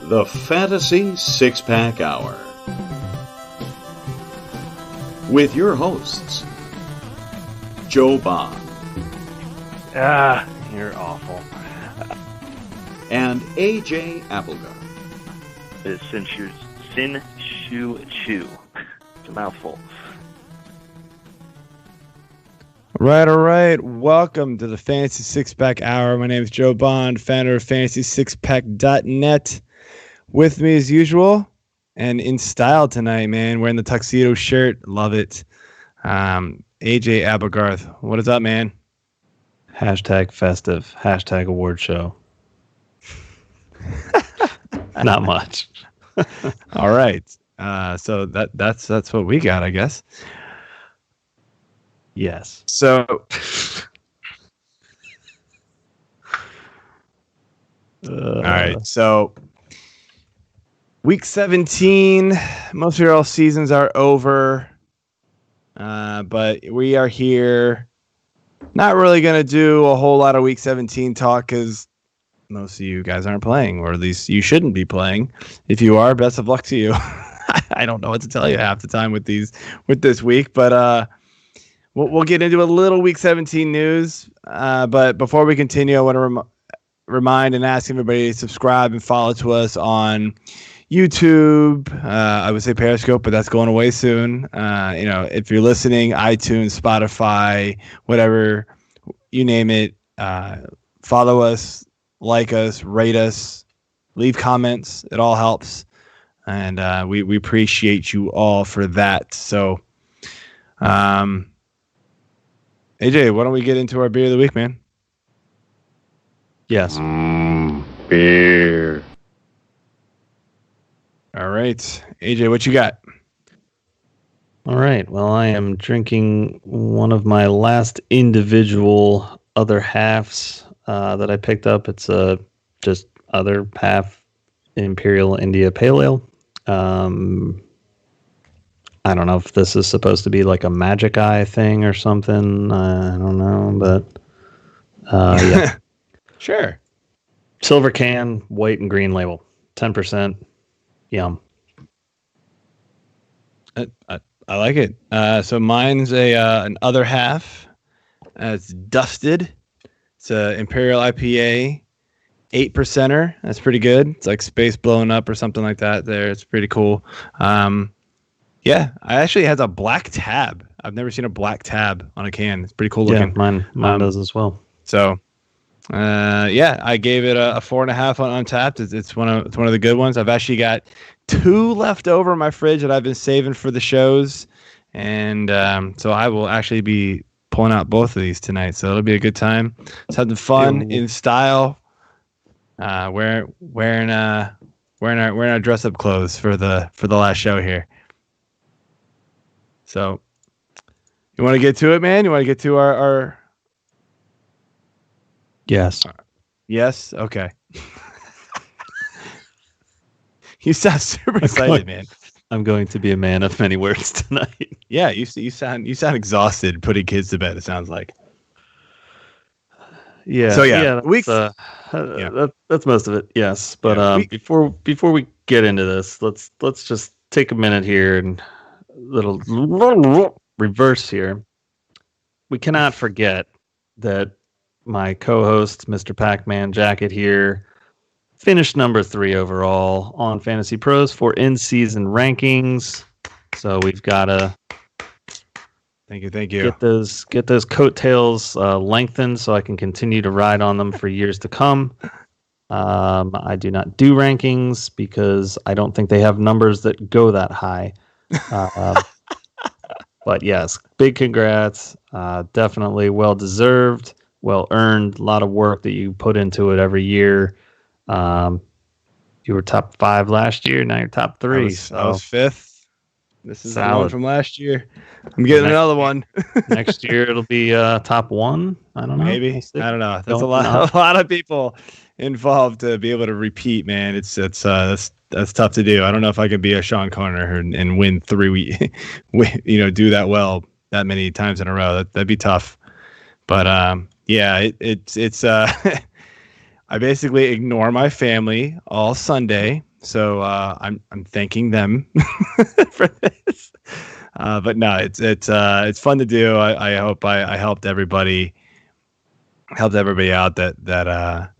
The Fantasy Six-Pack Hour. With your hosts, Joe Bond. You're awful. And AJ Applegarth. It's Sin Shu Chu. It's a mouthful. All right. Welcome to the Fantasy Six-Pack Hour. My name is Joe Bond, founder of FantasySixPack.net. With me as usual, and in style tonight, man, wearing the tuxedo shirt. Love it. AJ Applegarth. What is up, man? Hashtag festive. Hashtag award show. Not much. All right. So that's what we got, I guess. Yes. So, all right. So, week 17, most of your all seasons are over, but we are here. Not really going to do a whole lot of week 17 talk because most of you guys aren't playing, or at least you shouldn't be playing. If you are, best of luck to you. I don't know what to tell you half the time with this week, but we'll get into a little week 17 news. But before we continue, I want to remind and ask everybody to subscribe and follow to us on YouTube. I would say Periscope, but that's going away soon. If you're listening, iTunes, Spotify, whatever, you name it, follow us, like us, rate us, leave comments. It all helps. And we appreciate you all for that. So, AJ, why don't we get into our beer of the week, man? Yes. Beer. All right. AJ, what you got? All right. Well, I am drinking one of my last individual other halves that I picked up. It's just other half Imperial India Pale Ale. I don't know if this is supposed to be like a Magic Eye thing or something. I don't know, but yeah. Sure. Silver can, white and green label, 10%. Yum. I like it. So mine's an other half. It's dusted. It's a Imperial IPA, 8%er. That's pretty good. It's like space blowing up or something like that. There, it's pretty cool. Yeah, I actually has a black tab. I've never seen a black tab on a can. It's pretty cool looking. Yeah, mine does as well. So, yeah, I gave it a 4.5 on Untapped. It's one of the good ones. I've actually got 2 left over in my fridge that I've been saving for the shows, and so I will actually be pulling out both of these tonight. So it'll be a good time. It's having fun in style. Wearing our dress up clothes for the last show here. So, you want to get to it, man? You want to get to our... Yes. Yes? Okay. You sound super excited, man. I'm going to be a man of many words tonight. Yeah, you sound exhausted putting kids to bed, it sounds like. Yeah. So yeah, that's most of it. Yes, but before we get into this, let's just take a minute here and little reverse here. We cannot forget that my co-host, Mr. Pac-Man Jacket here, finished number 3 overall on Fantasy Pros for in-season rankings. So we've got to thank you. Get those coattails lengthened so I can continue to ride on them for years to come. I do not do rankings because I don't think they have numbers that go that high. But yes, big congrats. Definitely well deserved, well earned. A lot of work that you put into it every year. You were top 5 last year. Now you're top 3. I was 5th. This is the one from last year. I'm getting another one. Next year it'll be top 1. I don't know. Maybe. I don't know. There's a lot of people involved to be able to repeat, man. That's tough to do. I don't know if I could be a Sean Conner and win 3 do that well that many times in a row. That'd be tough. But yeah, it's I basically ignore my family all Sunday. So I'm thanking them for this. But no, it's fun to do. I hope I helped everybody out that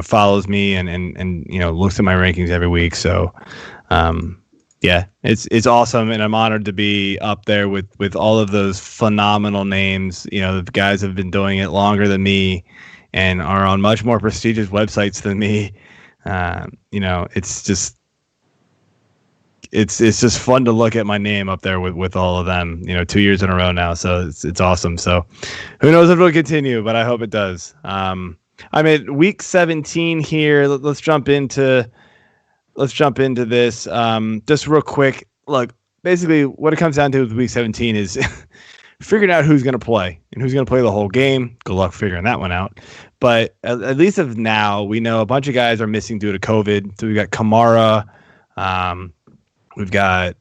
follows me and looks at my rankings every week. So yeah, it's awesome, and I'm honored to be up there with all of those phenomenal names. The guys have been doing it longer than me and are on much more prestigious websites than me. It's just fun to look at my name up there with all of them, 2 years in a row now. So it's awesome. So who knows if it'll continue, but I hope it does. I'm at week 17 here. Let's jump into this. Just real quick. Look, basically what it comes down to with week 17 is figuring out who's going to play and who's going to play the whole game. Good luck figuring that one out. But at least of now, we know a bunch of guys are missing due to COVID. So we've got Kamara. We've got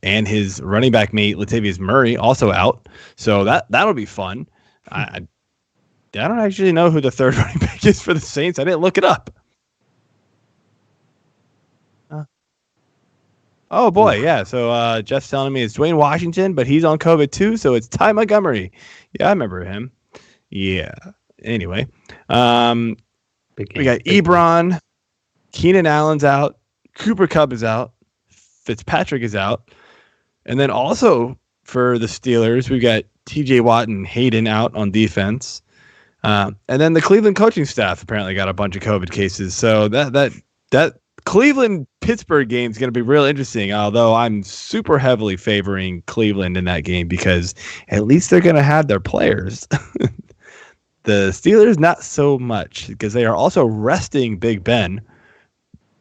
and his running back mate, Latavius Murray, also out. So that'll be fun. I don't actually know who the third running back is for the Saints. I didn't look it up. Oh, boy, yeah. So Jeff's telling me it's Dwayne Washington, but he's on COVID too, so it's Ty Montgomery. Yeah, I remember him. Yeah. Anyway, we got Ebron. Keenan Allen's out. Cooper Kupp is out. Fitzpatrick is out. And then also for the Steelers, we've got TJ Watt and Hayden out on defense. And then the Cleveland coaching staff apparently got a bunch of COVID cases. So that Cleveland-Pittsburgh game is going to be real interesting, although I'm super heavily favoring Cleveland in that game because at least they're going to have their players. The Steelers, not so much because they are also resting Big Ben.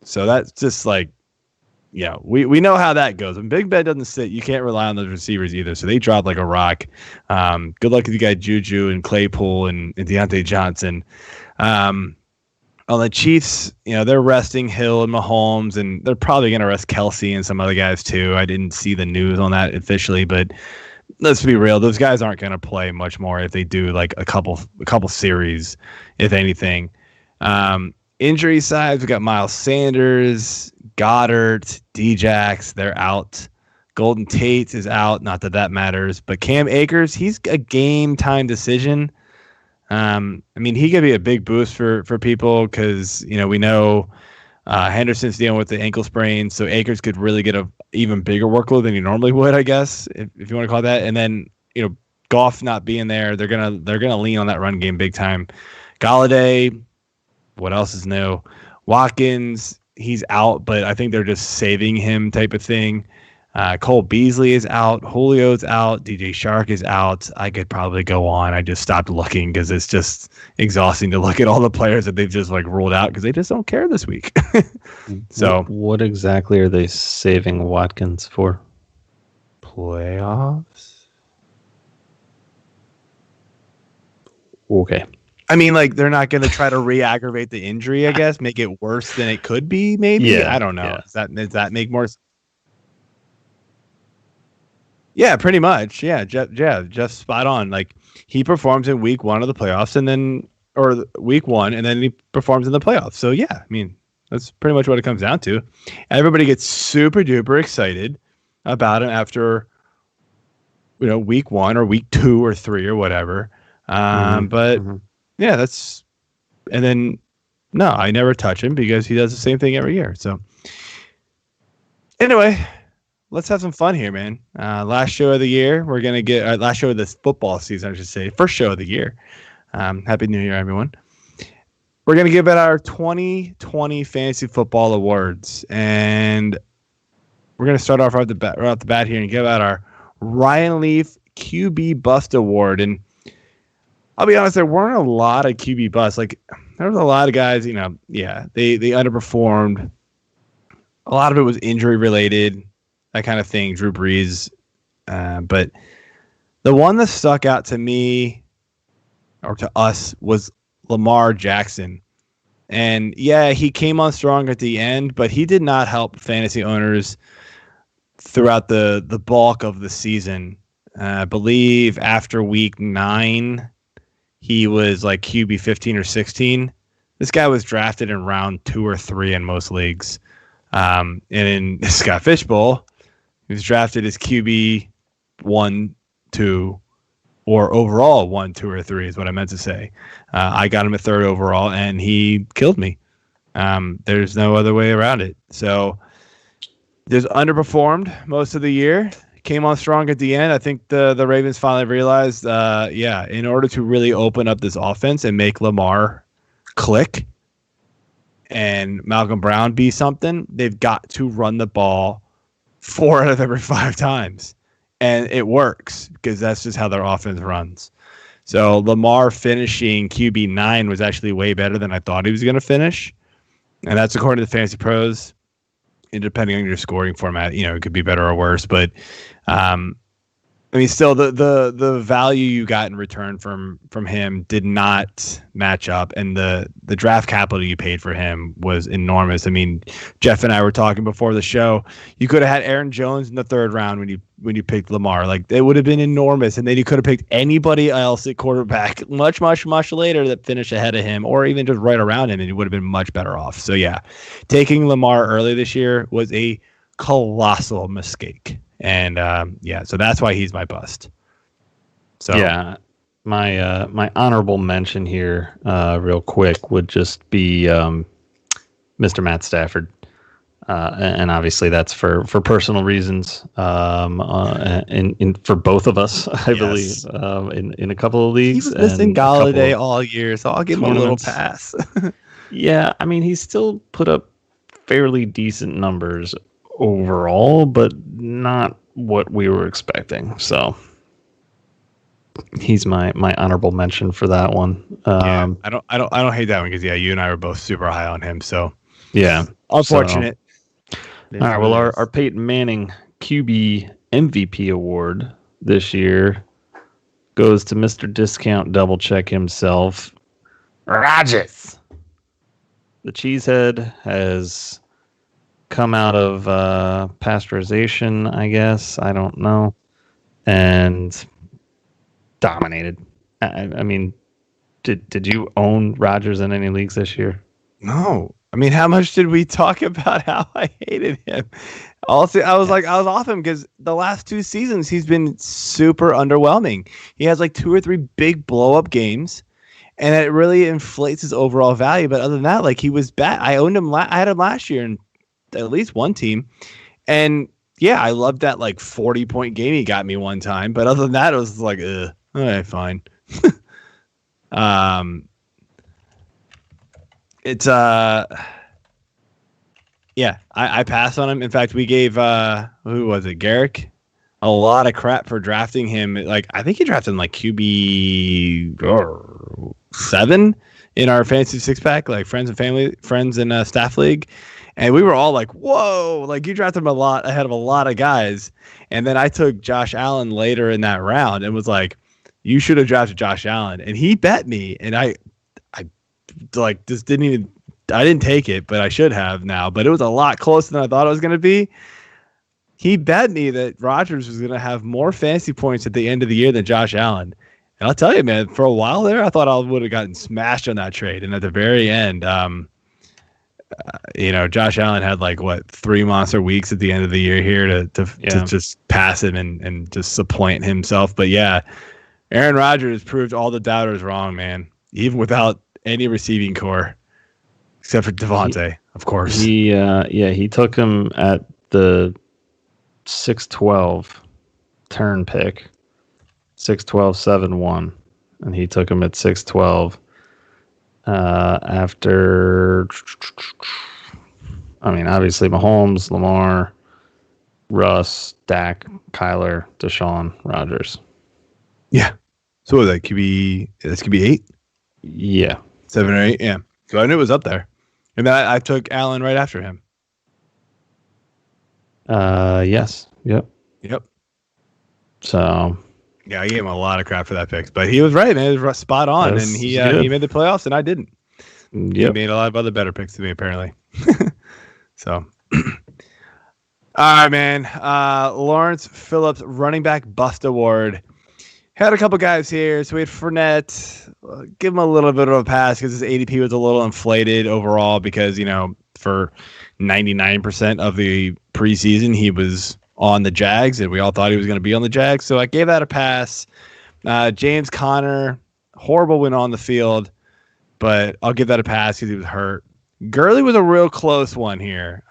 So that's just like, we know how that goes. When Big Ben doesn't sit, you can't rely on those receivers either. So they dropped like a rock. Good luck if you got Juju and Claypool and Deontay Johnson. On the Chiefs, they're resting Hill and Mahomes, and they're probably going to rest Kelsey and some other guys too. I didn't see the news on that officially, but let's be real. Those guys aren't going to play much more if they do like a couple series, if anything. Injury side, we got Miles Sanders, Goddard, Djax, they're out. Golden Tate is out. Not that matters, but Cam Akers, he's a game time decision. He could be a big boost for people because, we know Henderson's dealing with the ankle sprain, so Akers could really get a even bigger workload than he normally would, I guess, if you want to call it that. And then, Goff not being there, they're gonna lean on that run game big time. Gallaudet, what else is new? Watkins, he's out, but I think they're just saving him type of thing. Cole Beasley is out. Julio's out. DJ Shark is out. I could probably go on. I just stopped looking because it's just exhausting to look at all the players that they've just ruled out because they just don't care this week. So what exactly are they saving Watkins for? Playoffs? Okay. They're not going to try to re-aggravate the injury, I guess, make it worse than it could be, maybe? Yeah, I don't know. Yeah. Does that make more sense? Yeah, pretty much. Yeah, Jeff's spot on. He performs in week 1 of the playoffs or week 1, and then he performs in the playoffs. So, yeah, that's pretty much what it comes down to. Everybody gets super duper excited about him after, week 1 or week 2 or 3 or whatever. Yeah, and then, no, I never touch him because he does the same thing every year. So, anyway, let's have some fun here, man. Last show of the year, we're going to get last show of this football season, I should say. First show of the year. Happy New Year, everyone. We're going to give out our 2020 Fantasy Football Awards. And we're going to start off right off the bat here and give out our Ryan Leaf QB Bust Award. And I'll be honest, there weren't a lot of QB busts. There was a lot of guys, they underperformed. A lot of it was injury related, that kind of thing, Drew Brees. But the one that stuck out to me, or to us, was Lamar Jackson. And yeah, he came on strong at the end, but he did not help fantasy owners throughout the bulk of the season. I believe after week 9, he was QB 15 or 16. This guy was drafted in round 2 or 3 in most leagues. And in Scott Fishbowl, he was drafted as QB 1, 2, or overall 1, 2, or 3 is what I meant to say. I got him at 3rd overall, and he killed me. There's no other way around it. So just underperformed most of the year. Came on strong at the end. I think the Ravens finally realized, in order to really open up this offense and make Lamar click and Malcolm Brown be something, they've got to run the ball 4 out of every 5 times. And it works because that's just how their offense runs. So Lamar finishing QB 9 was actually way better than I thought he was going to finish. And that's according to the Fantasy Pros. And depending on your scoring format, it could be better or worse. But still the value you got in return from him did not match up, and the draft capital you paid for him was enormous. I mean, Jeff and I were talking before the show. You could have had Aaron Jones in the 3rd round when you picked Lamar. Like, it would have been enormous, and then you could have picked anybody else at quarterback much, much, much later that finished ahead of him, or even just right around him, and you would have been much better off. So yeah, taking Lamar early this year was a colossal mistake. And so that's why he's my bust. So yeah, my honorable mention here, real quick, would just be Mr. Matt Stafford, and obviously that's for personal reasons. For both of us, I believe, in a couple of leagues. He was missing Gallaudet all year, so I'll give him a little pass. Yeah, I mean, he still put up fairly decent numbers overall, but not what we were expecting. So he's my honorable mention for that one. I don't hate that one because you and I were both super high on him. So yeah, unfortunate. So, all right. Well, our Peyton Manning QB MVP award this year goes to Mr. Discount Double Check himself, Rodgers. The cheesehead has come out of pasteurization, I guess. I don't know. And dominated. I mean, did you own Rodgers in any leagues this year? No. I mean, how much did we talk about how I hated him? Also, I was off him because the last 2 seasons he's been super underwhelming. He has like 2 or 3 big blow up games, and it really inflates his overall value. But other than that, like, he was bad. I owned him. I had him last year in at least one team, and yeah, I loved that like 40-point game he got me one time. But other than that, it was like, all right, fine. It's I passed on him. In fact, we gave who was it, Garrick, a lot of crap for drafting him. Like, I think he drafted him like QB 7 in our fantasy 6-pack, like friends and staff league. And we were all like, whoa, like, you drafted him a lot ahead of a lot of guys. And then I took Josh Allen later in that round and was like, you should have drafted Josh Allen. And he bet me. And I like, just I didn't take it, but I should have now. But it was a lot closer than I thought it was going to be. He bet me that Rodgers was going to have more fantasy points at the end of the year than Josh Allen. And I'll tell you, man, for a while there, I thought I would have gotten smashed on that trade. And at the very end, Josh Allen had like 3 monster weeks at the end of the year here to just pass him and just supplant himself. But yeah, Aaron Rodgers proved all the doubters wrong, man. Even without any receiving core, except for Devontae, of course. He took him at the 6-12 turn pick, 6-12-7-1, and he took him at 6-12. After, I mean, obviously Mahomes, Lamar, Russ, Dak, Kyler, Deshaun, Rodgers. Yeah. So what was that, QB? That's QB 8? Yeah. 7 or 8? Yeah. So I knew it was up there. And then I took Allen right after him. Yes. Yep. So. Yeah, I gave him a lot of crap for that pick, but he was right, man. He was spot on, and he made the playoffs, and I didn't. Yep. He made a lot of other better picks than me, apparently. So, all right, man. Lawrence Phillips, running back bust award. Had a couple guys here. So we had Fournette, give him a little bit of a pass because his ADP was a little inflated overall because, for 99% of the preseason, he was on the Jags, and we all thought he was going to be on the Jags. So I gave that a pass. James Conner, horrible when on the field, but I'll give that a pass because he was hurt. Gurley was a real close one here.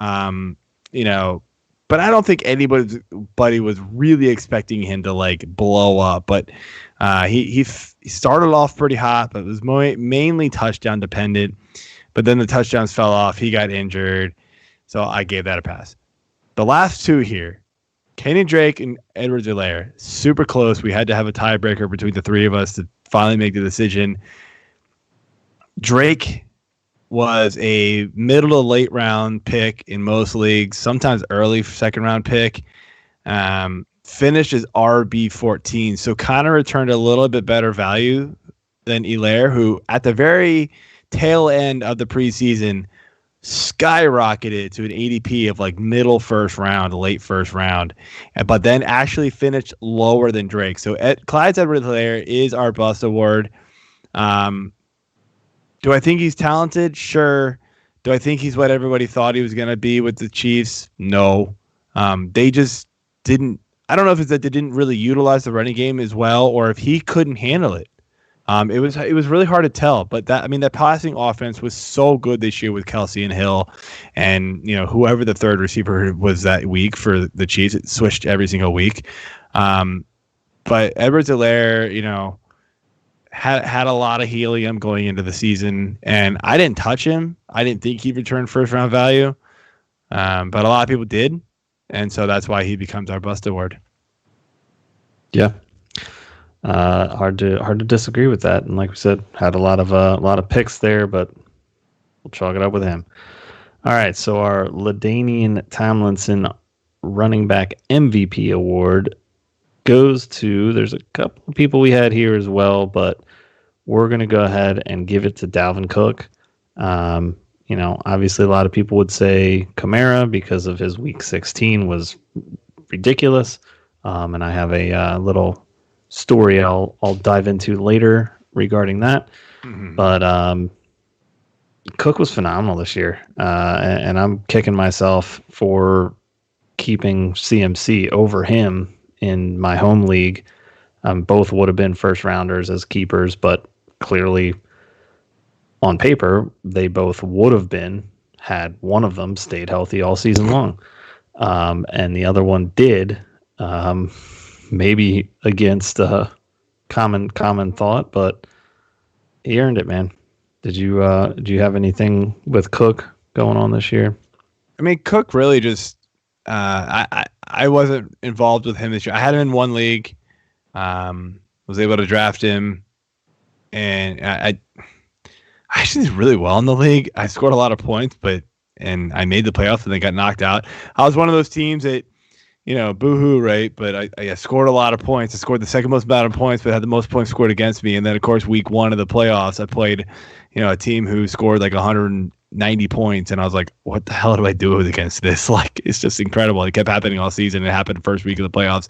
But I don't think anybody was really expecting him to blow up. But he started off pretty hot, but it was mainly touchdown dependent. But then the touchdowns fell off. He got injured, so I gave that a pass. The last two here, Kenny Drake and Edward Delaire, super close. We had to have a tiebreaker between the three of us to finally make the decision. Drake was a middle to late round pick in most leagues, sometimes early second round pick. Finished as RB14, so kind of returned a little bit better value than Delaire, who at the very tail end of the preseason skyrocketed to an ADP of middle first round, late first round, but then actually finished lower than Drake. So Clyde Edwards-Helaire is our bust award. Do I think he's talented? Sure. Do I think he's what everybody thought he was going to be with the Chiefs? No. They just didn't. I don't know if it's that they didn't really utilize the running game as well, or if he couldn't handle it. It was really hard to tell. But that passing offense was so good this year with Kelsey and Hill, and whoever the third receiver was that week for the Chiefs, it switched every single week. But Edwards-Helaire, had a lot of helium going into the season, and I didn't touch him. I didn't think he returned first round value, but a lot of people did, and so that's why he becomes our bust award. Yeah, hard to disagree with that. And like we said, had a lot of picks there, but we'll chalk it up with him. All right, so our LaDainian Tomlinson running back MVP award goes to, there's a couple of people we had here as well, but we're going to go ahead and give it to Dalvin Cook. Obviously a lot of people would say Kamara because of his week 16 was ridiculous. And I have a little story I'll dive into later regarding that. Mm-hmm. But Cook was phenomenal this year. And I'm kicking myself for keeping CMC over him in my home league. Both would have been first rounders as keepers, but clearly on paper, they both would have been had one of them stayed healthy all season long. And the other one did, maybe against a common thought, but he earned it, man. Did you have anything with Cook going on this year? I mean, Cook really just, I wasn't involved with him this year. I had him in one league, was able to draft him, and I actually did really well in the league. I scored a lot of points, and I made the playoffs and then got knocked out. I was one of those teams that, boo-hoo, right? But I scored a lot of points. I scored the second most amount of points, but had the most points scored against me. And then, of course, week one of the playoffs, I played, a team who scored 190 points, and I was like, what the hell do I do against this? It's just incredible. It kept happening all season. It happened the first week of the playoffs,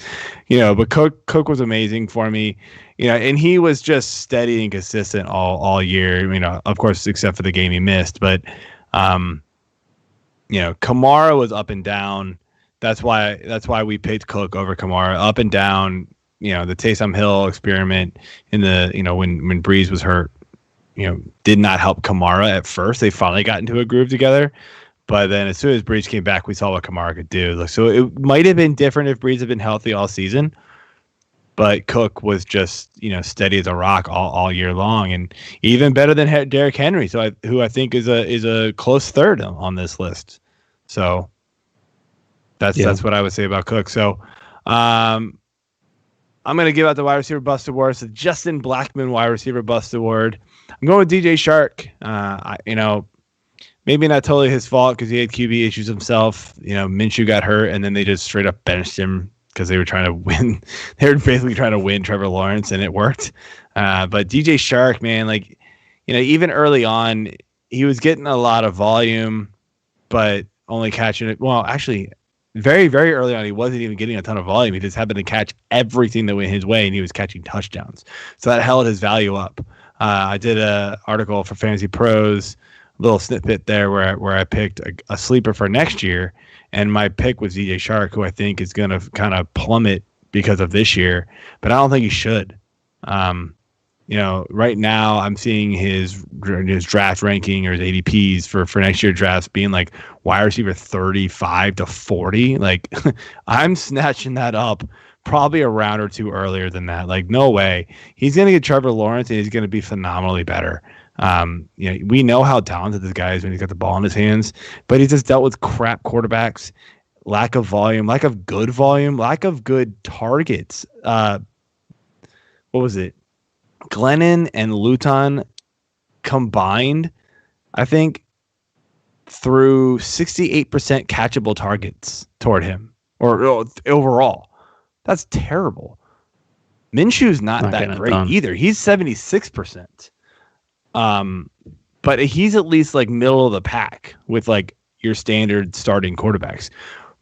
but Cook was amazing for me, and he was just steady and consistent all year, of course, except for the game he missed. But, Kamara was up and down. That's why we picked Cook over Kamara, up and down, the Taysom Hill experiment in the, when Breeze was hurt, did not help Kamara at first. They finally got into a groove together. But then as soon as Breeze came back, we saw what Kamara could do. So it might have been different if Breeze had been healthy all season. But Cook was just, steady as a rock all year long, and even better than Derrick Henry, who I think is a close third on this list. So that's what I would say about Cook. So I'm going to give out the wide receiver bust award. It's the Justin Blackmon wide receiver bust award. I'm going with DJ Shark. Maybe not totally his fault because he had QB issues himself. Minshew got hurt, and then they just straight up benched him because they were trying to win. They were basically trying to win Trevor Lawrence, and it worked. But DJ Shark, man, even early on, he was getting a lot of volume, but only catching it. Well, actually, very, very early on, he wasn't even getting a ton of volume. He just happened to catch everything that went his way, and he was catching touchdowns. So that held his value up. I did an article for Fantasy Pros, a little snippet there where I picked a sleeper for next year, and my pick was DJ Shark, who I think is going to kind of plummet because of this year, but I don't think he should. Right now I'm seeing his draft ranking or his ADPs for next year drafts being like wide receiver 35 to 40. Like I'm snatching that up probably a round or two earlier than that. Like no way. He's going to get Trevor Lawrence and he's going to be phenomenally better. We know how talented this guy is when he's got the ball in his hands, but he's just dealt with crap quarterbacks, lack of volume, lack of good targets. What was it? Glennon and Luton combined, I think, threw 68% catchable targets toward him, or overall. That's terrible. Minshew's not that great either. He's 76%. But he's at least like middle of the pack with like your standard starting quarterbacks.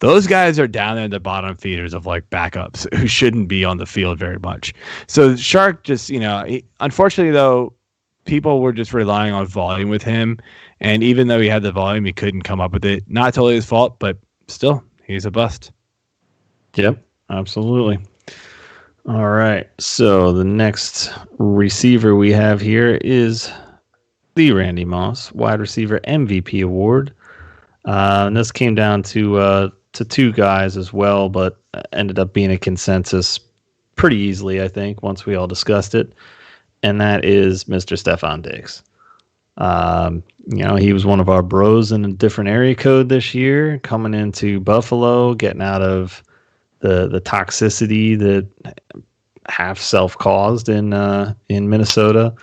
Those guys are down there in the bottom feeders of like backups who shouldn't be on the field very much. So Shark just, unfortunately though, people were just relying on volume with him. And even though he had the volume, he couldn't come up with it. Not totally his fault, but still, he's a bust. Yep, absolutely. All right. So the next receiver we have here is the Randy Moss wide receiver MVP award. And this came down to two guys as well, but ended up being a consensus pretty easily, I think, once we all discussed it. And that is Mr. Stefon Diggs. He was one of our bros in a different area code this year, coming into Buffalo, getting out of the toxicity that half self-caused in Minnesota.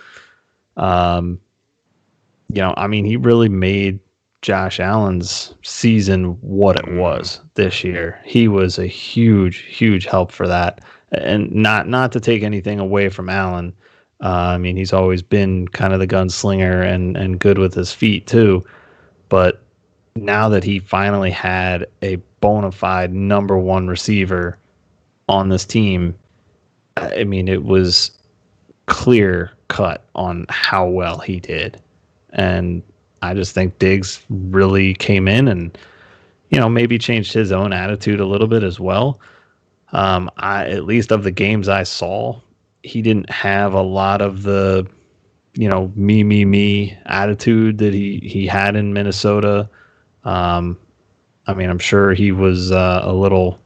He really made Josh Allen's season what it was this year. He was a huge, huge help for that. And not to take anything away from Allen. He's always been kind of the gunslinger and good with his feet too. But now that he finally had a bona fide number one receiver on this team, it was clear cut on how well he did. And I just think Diggs really came in and, maybe changed his own attitude a little bit as well. At least of the games I saw, he didn't have a lot of the, me attitude that he had in Minnesota. I'm sure he was a little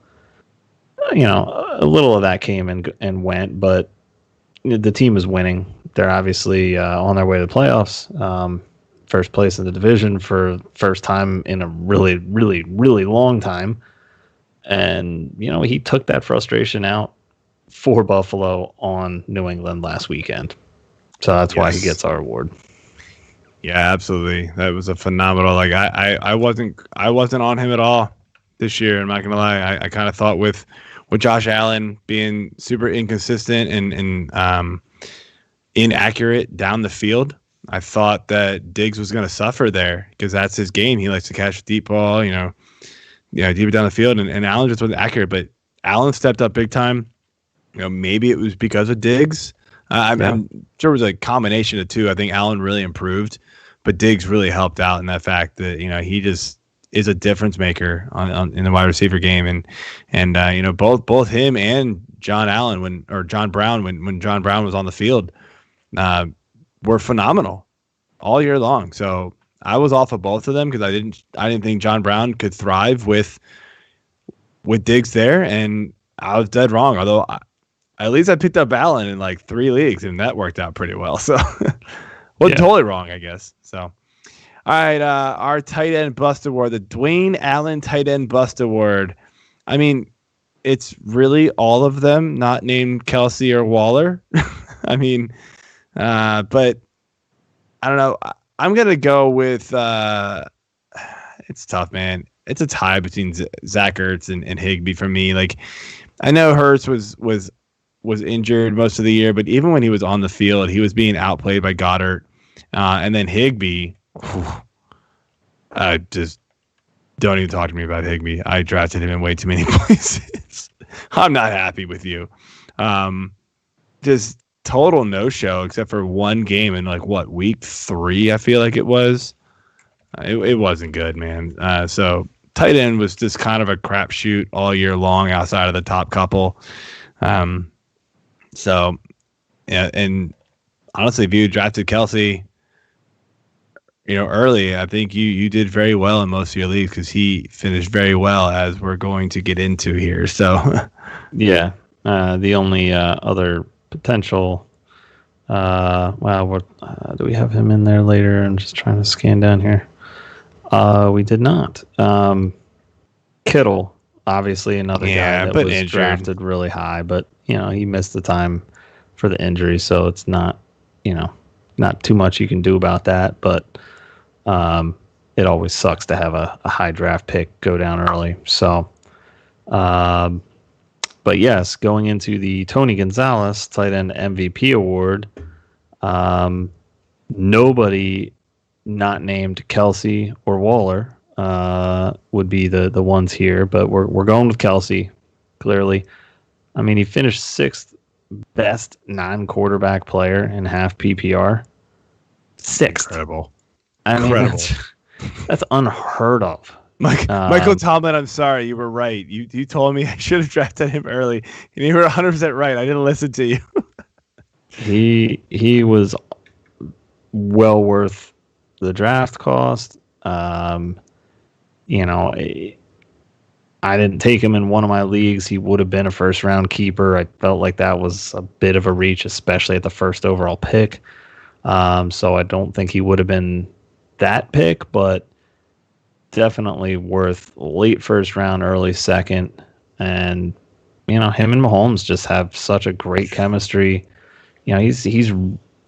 of that came and went, but the team is winning. They're obviously on their way to the playoffs. First place in the division for first time in a really, really, really long time. And, he took that frustration out for Buffalo on New England last weekend. So that's why he gets our award. Yeah, absolutely. That was a phenomenal. I wasn't on him at all this year. I'm not going to lie. I kind of thought with Josh Allen being super inconsistent and inaccurate down the field, I thought that Diggs was going to suffer there because that's his game. He likes to catch deep ball, deep down the field, and Allen just wasn't accurate. But Allen stepped up big time. Maybe it was because of Diggs. I'm sure it was a combination of two. I think Allen really improved, but Diggs really helped out in that fact that he just is a difference maker in the wide receiver game, and both him and John Brown when John Brown was on the field were phenomenal all year long. So I was off of both of them because I didn't think John Brown could thrive with Diggs there, and I was dead wrong. Although at least I picked up Allen in like 3 leagues, and that worked out pretty well. So totally wrong, I guess. So all right, our tight end bust award, the Dwayne Allen tight end bust award. It's really all of them, not named Kelsey or Waller. But I don't know. I'm going to go with it's tough, man. It's a tie between Zach Ertz and Higbee for me. Like, I know Hurts was injured most of the year, but even when he was on the field, he was being outplayed by Goddard. And then Higbee, just don't even talk to me about Higbee. I drafted him in way too many places. I'm not happy with you. Just total no-show except for one game in week 3, I feel like it was. It wasn't good, man. So tight end was just kind of a crapshoot all year long outside of the top couple. So, yeah, and honestly, if you drafted Kelce, early, I think you did very well in most of your leagues because he finished very well, as we're going to get into here. So, yeah, the only other potential. Do we have him in there later? I'm just trying to scan down here. We did not. Kittle, obviously another guy that was injured. Drafted really high, but he missed the time for the injury, so it's not not too much you can do about that. But it always sucks to have a high draft pick go down early. So, but yes, going into the Tony Gonzalez tight end MVP award, nobody not named Kelce or Waller would be the ones here, but we're going with Kelce, clearly. I mean, he finished 6th best non-quarterback player in half PPR. 6th. Incredible. Incredible. That's unheard of. Michael Tomlin, I'm sorry, you were right. You told me I should have drafted him early, and you were 100% right. I didn't listen to you. He was well worth the draft cost. I didn't take him in one of my leagues. He would have been a first-round keeper. I felt like that was a bit of a reach, especially at the first overall pick. So I don't think he would have been that pick, but definitely worth late first round, early second. And, him and Mahomes just have such a great chemistry. He's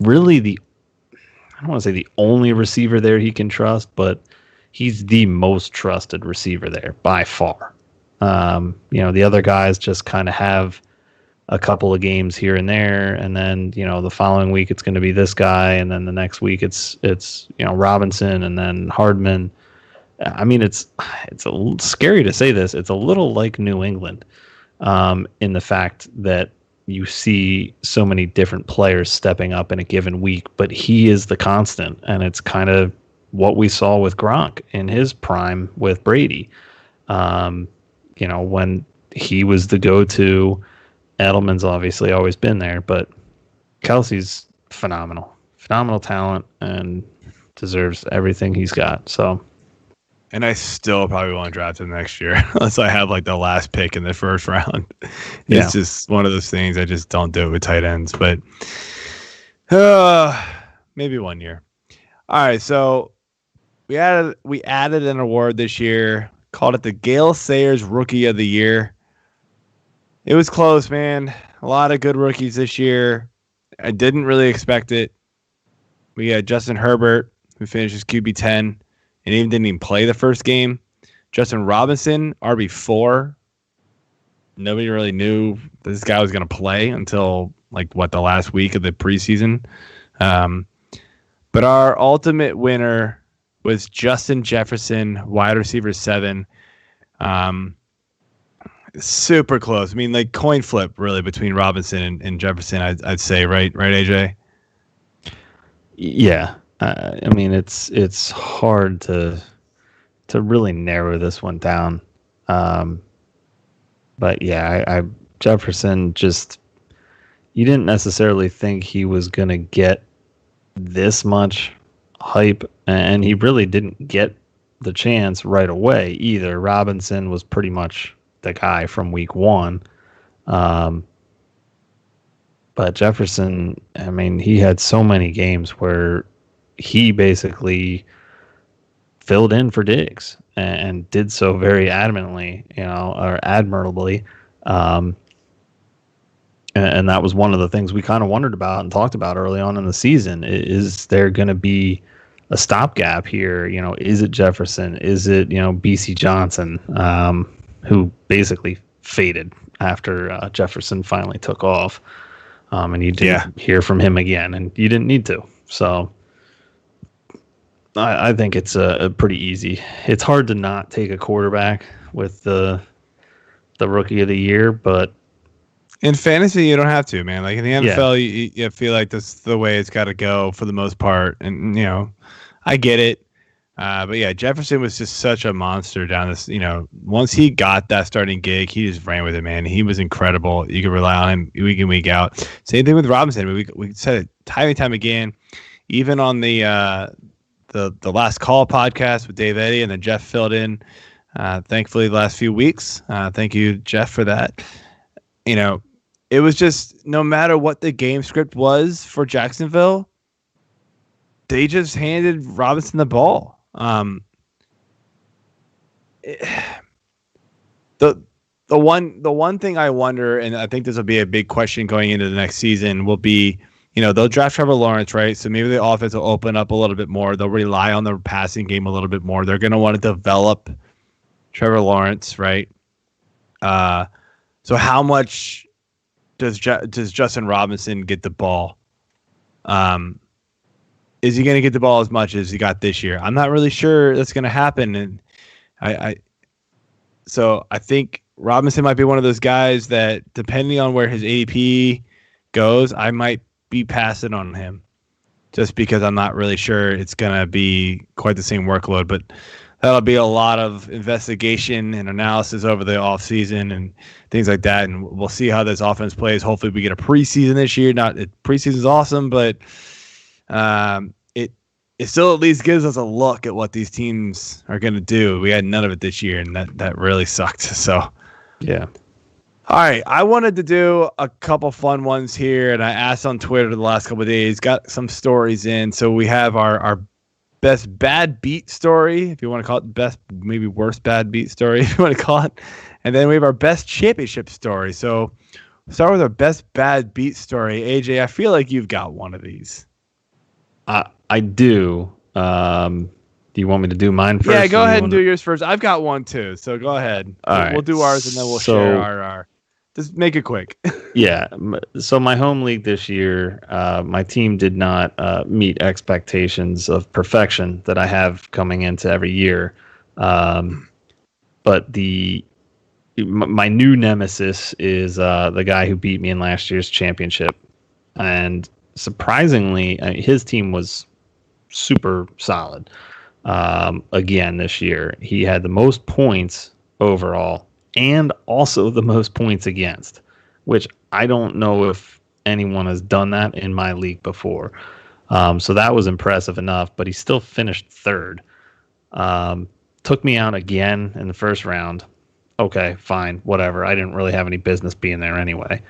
really I don't want to say the only receiver there he can trust, but he's the most trusted receiver there by far. The other guys just kind of have a couple of games here and there, and then the following week it's going to be this guy, and then the next week it's Robinson, and then Hardman. I mean, it's a little scary to say this. It's a little like New England, in the fact that you see so many different players stepping up in a given week, but he is the constant, and it's kind of what we saw with Gronk in his prime with Brady. When he was the go-to, Edelman's obviously always been there, but Kelce's phenomenal talent, and deserves everything he's got. So, and I still probably won't draft him next year unless I have the last pick in the first round. It's just one of those things. I just don't do it with tight ends, but maybe 1 year. All right, so we added an award this year, called it the Gale Sayers Rookie of the Year. It was close, man. A lot of good rookies this year. I didn't really expect it. We had Justin Herbert, who finishes QB 10, and even didn't even play the first game. Justin Robinson, RB4. Nobody really knew this guy was going to play until the last week of the preseason. But our ultimate winner was Justin Jefferson, wide receiver 7. Super close. I mean, coin flip really between Robinson and Jefferson, I'd say, right, AJ? Yeah. I mean, it's hard to really narrow this one down. But yeah, Jefferson just, you didn't necessarily think he was going to get this much hype, and he really didn't get the chance right away either. Robinson was pretty much the guy from week 1. But Jefferson, I mean, he had so many games where he basically filled in for Diggs and did so very adamantly, or admirably. And that was one of the things we kind of wondered about and talked about early on in the season. Is there going to be a stopgap here? Is it Jefferson? Is it, BC Johnson, who basically faded after Jefferson finally took off? And you didn't hear from him again, and you didn't need to. So I think it's a pretty easy. It's hard to not take a quarterback with the rookie of the year, but In fantasy, you don't have to, man. Like in the NFL, you feel like that's the way it's got to go for the most part. And, I get it. But yeah, Jefferson was just such a monster down this, once he got that starting gig, he just ran with it, man. He was incredible. You could rely on him week in, week out. Same thing with Robinson. We said it time and time again, even on the Last Call podcast with Dave Eddy, and then Jeff filled in, thankfully, the last few weeks. Thank you, Jeff, for that. It was just, no matter what the game script was for Jacksonville, they just handed Robinson the ball. The one thing I wonder, and I think this will be a big question going into the next season, will be, they'll draft Trevor Lawrence, right? So maybe the offense will open up a little bit more. They'll rely on the passing game a little bit more. They're going to want to develop Trevor Lawrence, right? So how much does Justin Robinson get the ball? Is he going to get the ball as much as he got this year? I'm not really sure that's going to happen. And so I think Robinson might be one of those guys that, depending on where his ADP goes, I might be passing on him just because I'm not really sure it's going to be quite the same workload. But that'll be a lot of investigation and analysis over the offseason and things like that. And we'll see how this offense plays. Hopefully we get a preseason this year. Preseason's awesome, but it still at least gives us a look at what these teams are going to do. We had none of it this year, and that really sucked. So, yeah. All right, I wanted to do a couple fun ones here, and I asked on Twitter the last couple of days, got some stories in. So we have our best bad beat story, if you want to call it, best, maybe worst bad beat story, if you want to call it. And then we have our best championship story. So we'll start with our best bad beat story. AJ, I feel like you've got one of these. I do. Do you want me to do mine first? Yeah, go ahead and do yours first. I've got one too, so go ahead. We'll do ours and then we'll share our. Just make it quick. Yeah. So my home league this year, my team did not meet expectations of perfection that I have coming into every year. But my new nemesis is the guy who beat me in last year's championship, and surprisingly, his team was super solid. Again, this year, he had the most points overall and also the most points against, which I don't know if anyone has done that in my league before. So that was impressive enough, but he still finished third. Took me out again in the first round. Okay, fine, whatever. I didn't really have any business being there anyway.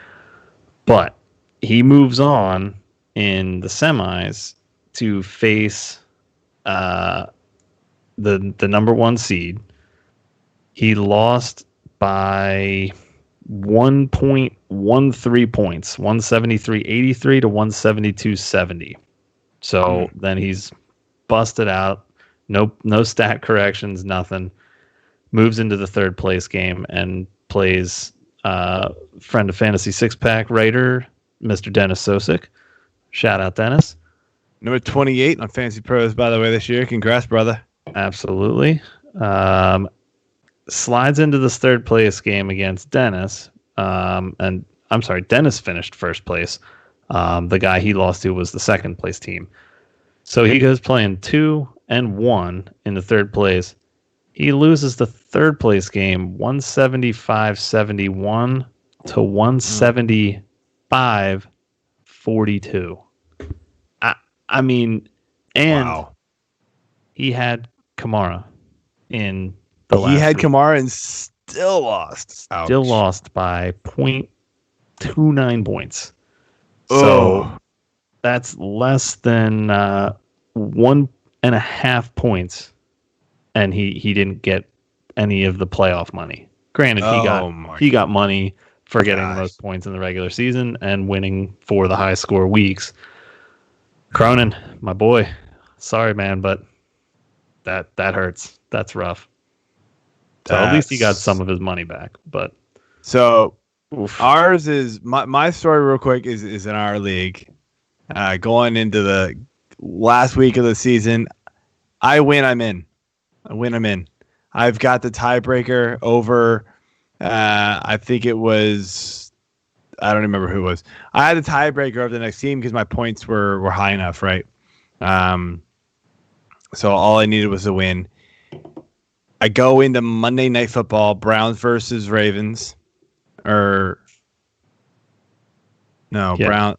But he moves on in the semis to face the number one seed. He lost by 1.13 points, 173.83 to 172.70. So then he's busted out. No stat corrections, nothing. Moves into the third place game and plays friend of Fantasy Six Pack writer, Mr. Dennis Sosick. Shout out, Dennis. Number 28 on Fantasy Pros, by the way, this year. Congrats, brother. Absolutely. Slides into this third place game against Dennis. And I'm sorry, Dennis finished first place. The guy he lost to was the second place team. So he goes playing 2-1 in the third place. He loses the third place game 175.71 to 175.42. I mean, and wow. He had Kamara in the last. He had week. Kamara and still lost. Still lost by 0.29 points. So that's less than 1.5 points, and he didn't get any of the playoff money. Granted, he got money for getting the most points in the regular season and winning for the high score weeks. Cronin, my boy, sorry, man, but that hurts. That's rough. So at least he got some of his money back. But so ours is my story real quick is in our league. Going into the last week of the season, I win, I'm in. I've got the tiebreaker over. I think it was I don't remember who it was. I had a tiebreaker over the next team because my points were high enough, right? So all I needed was a win. I go into Monday Night Football, Browns versus Ravens, or no, Yeah.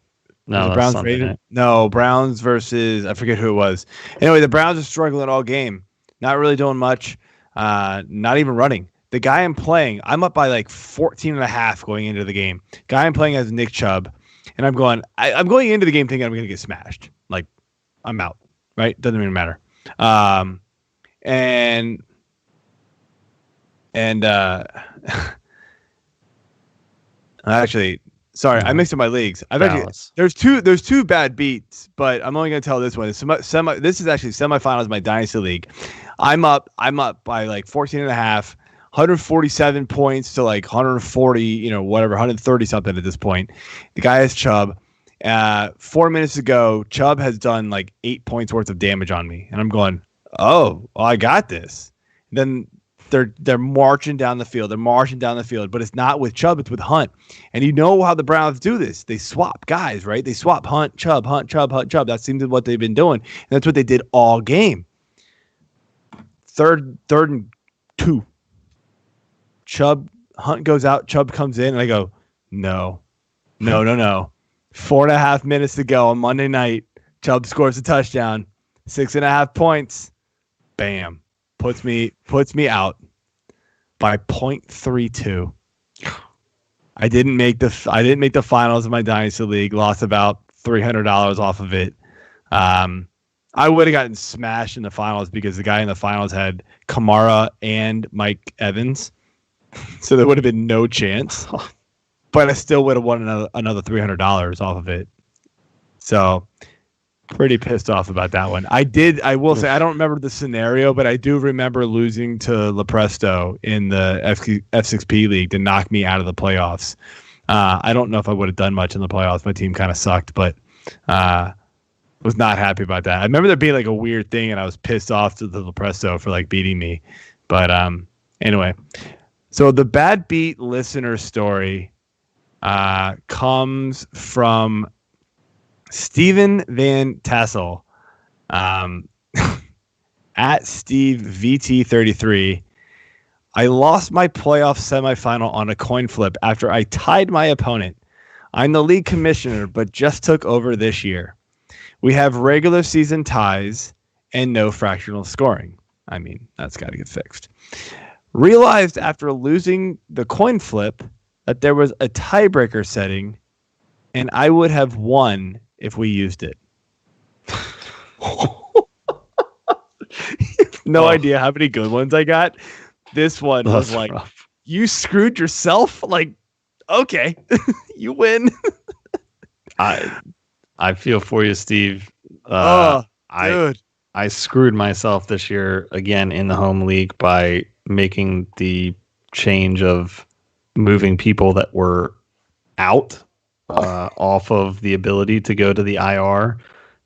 No, Browns Ravens. No, Browns versus I forget who it was. Anyway, the Browns are struggling all game, not really doing much, not even running. The guy I'm playing, I'm up by like 14.5 going into the game. Guy I'm playing as Nick Chubb, and I'm going into the game thinking I'm going to get smashed. Like, I'm out, right? Doesn't even matter. And actually, sorry, I mixed up my leagues. There's two bad beats, but I'm only going to tell this one. This is actually semifinals of my Dynasty League. I'm up by like 14.5. 147 points to like 140, whatever, 130 something at this point. The guy is Chubb. 4 minutes ago, Chubb has done like 8 points worth of damage on me, and I'm going, oh, well, I got this. And then they're marching down the field. But it's not with Chubb, it's with Hunt. And you know how the Browns do this. They swap guys, right? They swap Hunt, Chubb. That seems to be what they've been doing. And that's what they did all game. Third and 2. Hunt goes out, Chubb comes in, and I go, no. 4.5 minutes to go on Monday night. Chubb scores a touchdown, 6.5 points. Bam. Puts me out by 0.32. I didn't make the finals of my Dynasty League, lost about $300 off of it. I would have gotten smashed in the finals because the guy in the finals had Kamara and Mike Evans. So there would have been no chance, but I still would have won another $300 off of it. So pretty pissed off about that one. I will say, I don't remember the scenario, but I do remember losing to Lepresto in the F6P League to knock me out of the playoffs. I don't know if I would have done much in the playoffs. My team kind of sucked, but was not happy about that. I remember there being like a weird thing, and I was pissed off to the Lepresto for like beating me. But anyway. So the bad beat listener story comes from Steven Van Tassel at Steve VT33. I lost my playoff semifinal on a coin flip after I tied my opponent. I'm the league commissioner, but just took over this year. We have regular season ties and no fractional scoring. I mean, that's got to get fixed. Realized after losing the coin flip that there was a tiebreaker setting, and I would have won if we used it. No idea how many good ones I got. This one was like, rough. You screwed yourself? Like, okay, you win. I feel for you, Steve. Dude. I screwed myself this year again in the home league by making the change of moving people that were out off of the ability to go to the IR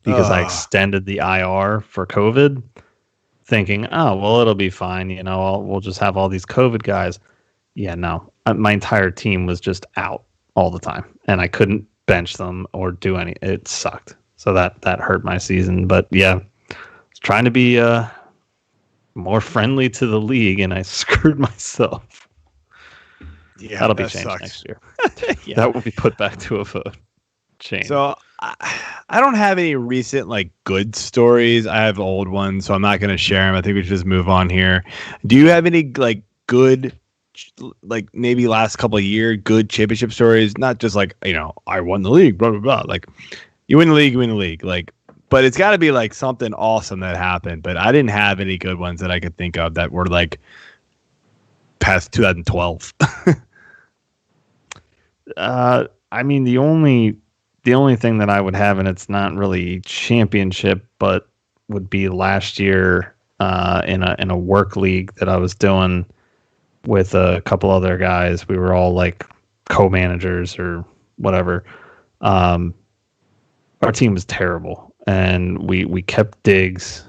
because I extended the IR for COVID, thinking, oh, well, it'll be fine. We'll just have all these COVID guys. Yeah, no, my entire team was just out all the time, and I couldn't bench them or do any. It sucked. So that hurt my season. But yeah, I was trying to be more friendly to the league, and I screwed myself. Yeah, that'll be changed next year. Yeah. That will be put back to a vote. Change. So I don't have any recent like good stories. I have old ones, so I'm not going to share them. I think we should just move on here. Do you have any like good, like maybe last couple of years, good championship stories? Not just like, I won the league, blah, blah, blah. Like you win the league. Like, but it's got to be like something awesome that happened. But I didn't have any good ones that I could think of that were like past 2012. I mean, the only thing that I would have, and it's not really championship, but would be last year in a work league that I was doing with a couple other guys. We were all like co-managers or whatever. Our team was terrible, and we kept Diggs.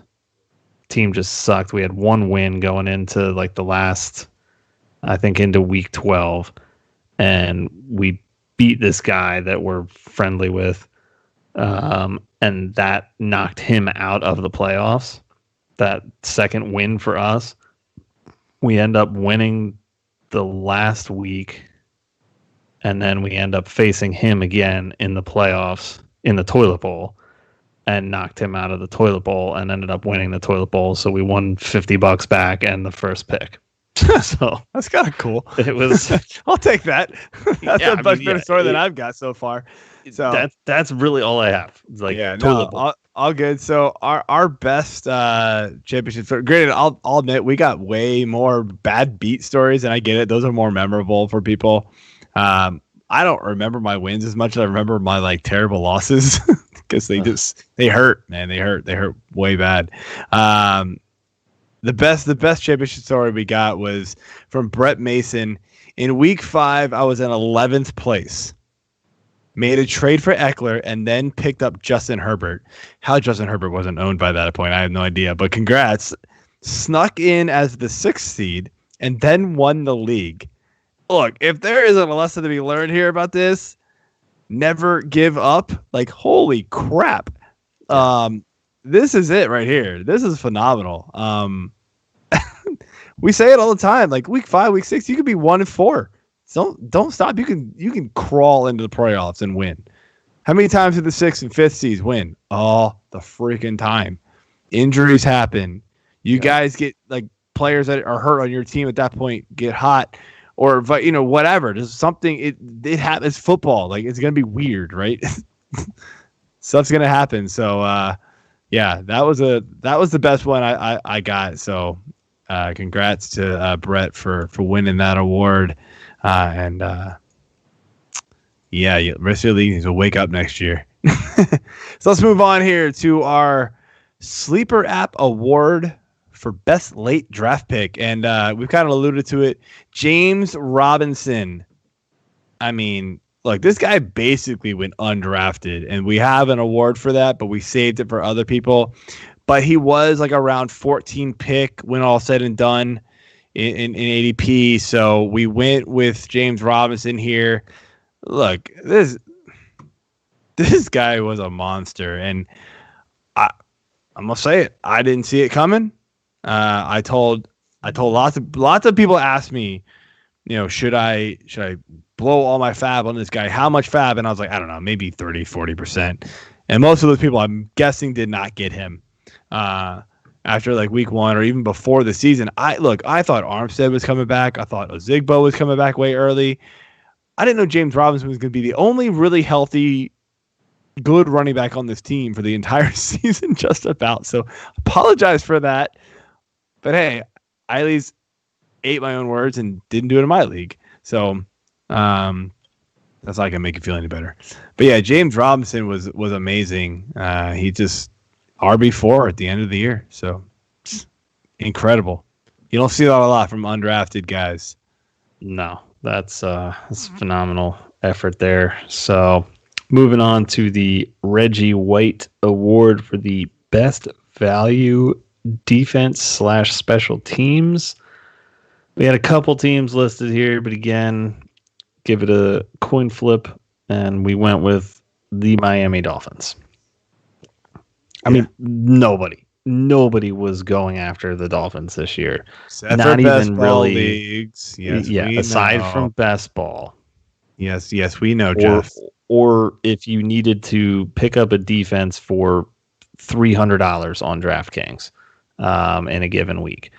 Team just sucked. We had one win going into like the last, I think, into week 12, and we beat this guy that we're friendly with. And that knocked him out of the playoffs. That second win for us. We end up winning the last week, and then we end up facing him again in the playoffs in the toilet bowl, and knocked him out of the toilet bowl and ended up winning the toilet bowl. So we won $50 back and the first pick. So that's kind of cool. It was. I'll take that. That's a much better story than I've got so far. So that's really all I have. It's like toilet bowl. All good. So our best championship story. Granted, I'll admit we got way more bad beat stories, and I get it. Those are more memorable for people. I don't remember my wins as much as I remember my like terrible losses because they hurt, man. They hurt way bad. The best championship story we got was from Brett Mason. In week 5, I was in 11th place. Made a trade for Eckler and then picked up Justin Herbert. How Justin Herbert wasn't owned by that point, I have no idea. But congrats. Snuck in as the 6th seed and then won the league. Look, if there isn't a lesson to be learned here about this, never give up. Like, holy crap. This is it right here. This is phenomenal. We say it all the time. Like week 5, week 6, you could be 1-4. Don't stop. You can crawl into the playoffs and win. How many times did the 6th and 5th seeds win? All the freaking time. Injuries happen. You guys get like players that are hurt on your team at that point get hot, or whatever. There's something. It happens. Football. Like it's gonna be weird, right? Stuff's gonna happen. So that was the best one I got. So congrats to Brett for winning that award. The rest of the league needs to wake up next year. So let's move on here to our Sleeper.app award for best late draft pick. And we've kind of alluded to it. James Robinson. I mean, look, this guy basically went undrafted, and we have an award for that, but we saved it for other people. But he was like around 14 pick when all said and done in ADP. So we went with James Robinson here. Look, this guy was a monster, and I'm gonna say it. I didn't see it coming. I told lots of people asked me, should I blow all my fab on this guy? How much fab? And I was like, I don't know, maybe 30-40%. And most of those people, I'm guessing, did not get him after like week 1 or even before the season. I thought Armstead was coming back. I thought Ozigbo was coming back way early. I didn't know James Robinson was going to be the only really healthy, good running back on this team for the entire season, just about. So apologize for that. But hey, I at least ate my own words and didn't do it in my league. So that's not going to make you feel any better. But yeah, James Robinson was amazing. He just RB4 at the end of the year. So incredible. You don't see that a lot from undrafted guys. No, that's phenomenal effort there. So moving on to the Reggie White Award for the best value defense / special teams. We had a couple teams listed here, but again, give it a coin flip, and we went with the Miami Dolphins. I mean, nobody was going after the Dolphins this year. Except not even really leagues. Yes, aside from best ball. Yes, we know, Jeff. Or if you needed to pick up a defense for $300 on DraftKings in a given week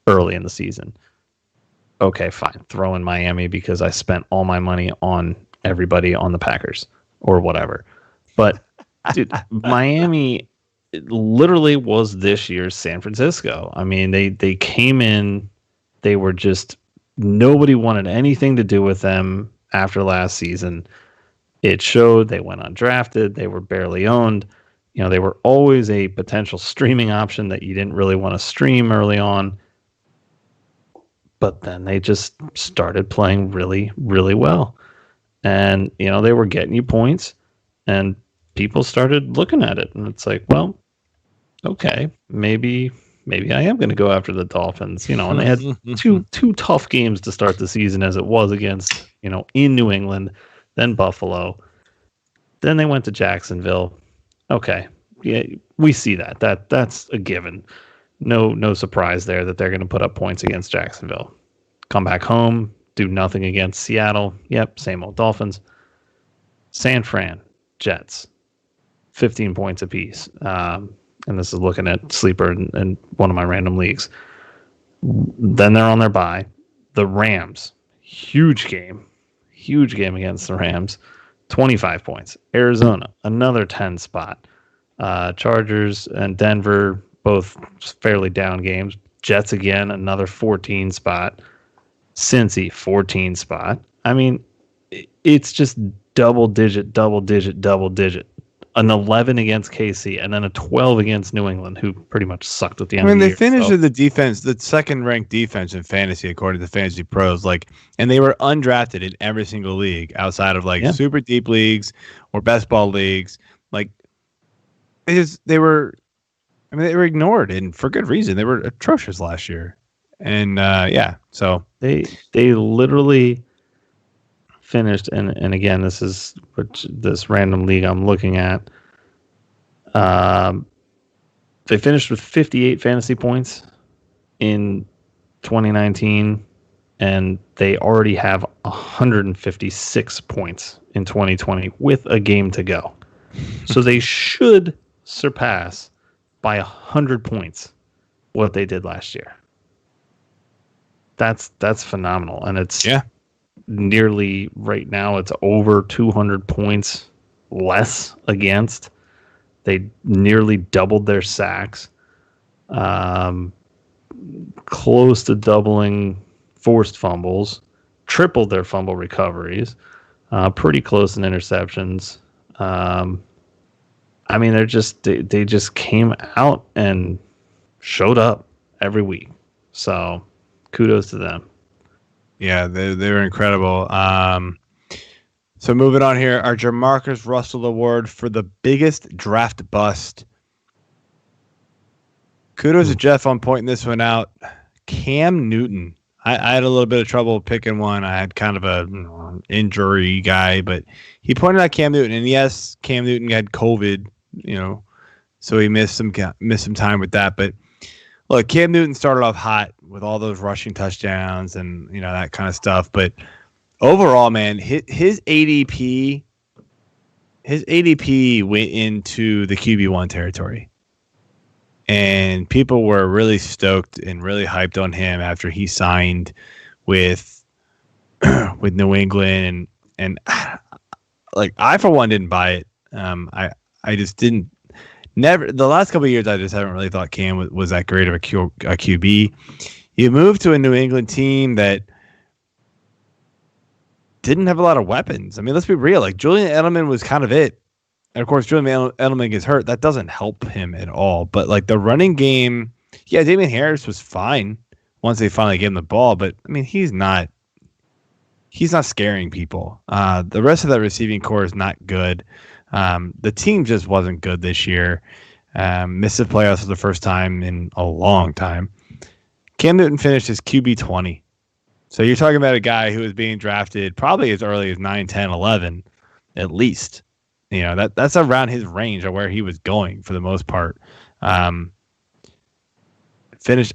early in the season. Okay, fine. Throw in Miami because I spent all my money on everybody on the Packers or whatever. But, dude, Miami literally was this year's San Francisco. I mean, they came in. They were just nobody wanted anything to do with them after last season. It showed. They went undrafted. They were barely owned. They were always a potential streaming option that you didn't really want to stream early on. But then they just started playing really, really well. And, they were getting you points, and people started looking at it. And it's like, well, okay, maybe I am going to go after the Dolphins. And they had two tough games to start the season as it was against, in New England. then Buffalo. Then they went to Jacksonville. Okay. Yeah, we see that. That's a given. No surprise there that they're going to put up points against Jacksonville. Come back home, do nothing against Seattle. Yep, same old Dolphins. San Fran, Jets, 15 points apiece. And this is looking at Sleeper in one of my random leagues. Then they're on their bye. The Rams, huge game against the Rams, 25 points. Arizona, another 10 spot. Chargers and Denver, both fairly down games. Jets again, another 14 spot. Cincy, 14 spot. I mean, it's just double digit. An 11 against KC and then a 12 against New England, who pretty much sucked at the end of the year. They finished with the defense, the second-ranked defense in fantasy, according to Fantasy Pros. And they were undrafted in every single league outside of super deep leagues or best ball leagues. They were ignored, and for good reason. They were atrocious last year, and so they literally finished, and again, this is this random league I'm looking at. They finished with 58 fantasy points in 2019, and they already have 156 points in 2020 with a game to go. So they should surpass by 100 points what they did last year. That's phenomenal, and it's nearly right now it's over 200 points less against. They nearly doubled their sacks, close to doubling forced fumbles, tripled their fumble recoveries, pretty close in interceptions. I mean, they just came out and showed up every week. So kudos to them. Yeah, they were incredible. So moving on here, our JaMarcus Russell Award for the biggest draft bust. Kudos to Jeff on pointing this one out. Cam Newton. I had a little bit of trouble picking one. I had kind of a injury guy, but he pointed out Cam Newton. And yes, Cam Newton had COVID, so he missed some time with that. But look, Cam Newton started off hot with all those rushing touchdowns and that kind of stuff. But overall, man, his ADP went into the QB1 territory. And people were really stoked and really hyped on him after he signed with New England, and I for one didn't buy it. I just didn't. Never the last couple of years, I just haven't really thought Cam was that great of a QB. You moved to a New England team that didn't have a lot of weapons. I mean, let's be real. Julian Edelman was kind of it. And, of course, Julian Edelman gets hurt. That doesn't help him at all. But, the running game, Damian Harris was fine once they finally gave him the ball. But, I mean, he's not scaring people. The rest of that receiving core is not good. The team just wasn't good this year. Missed the playoffs for the first time in a long time. Cam Newton finished his QB 20. So you're talking about a guy who was being drafted probably as early as 9, 10, 11, at least. That's around his range of where he was going for the most part. Finished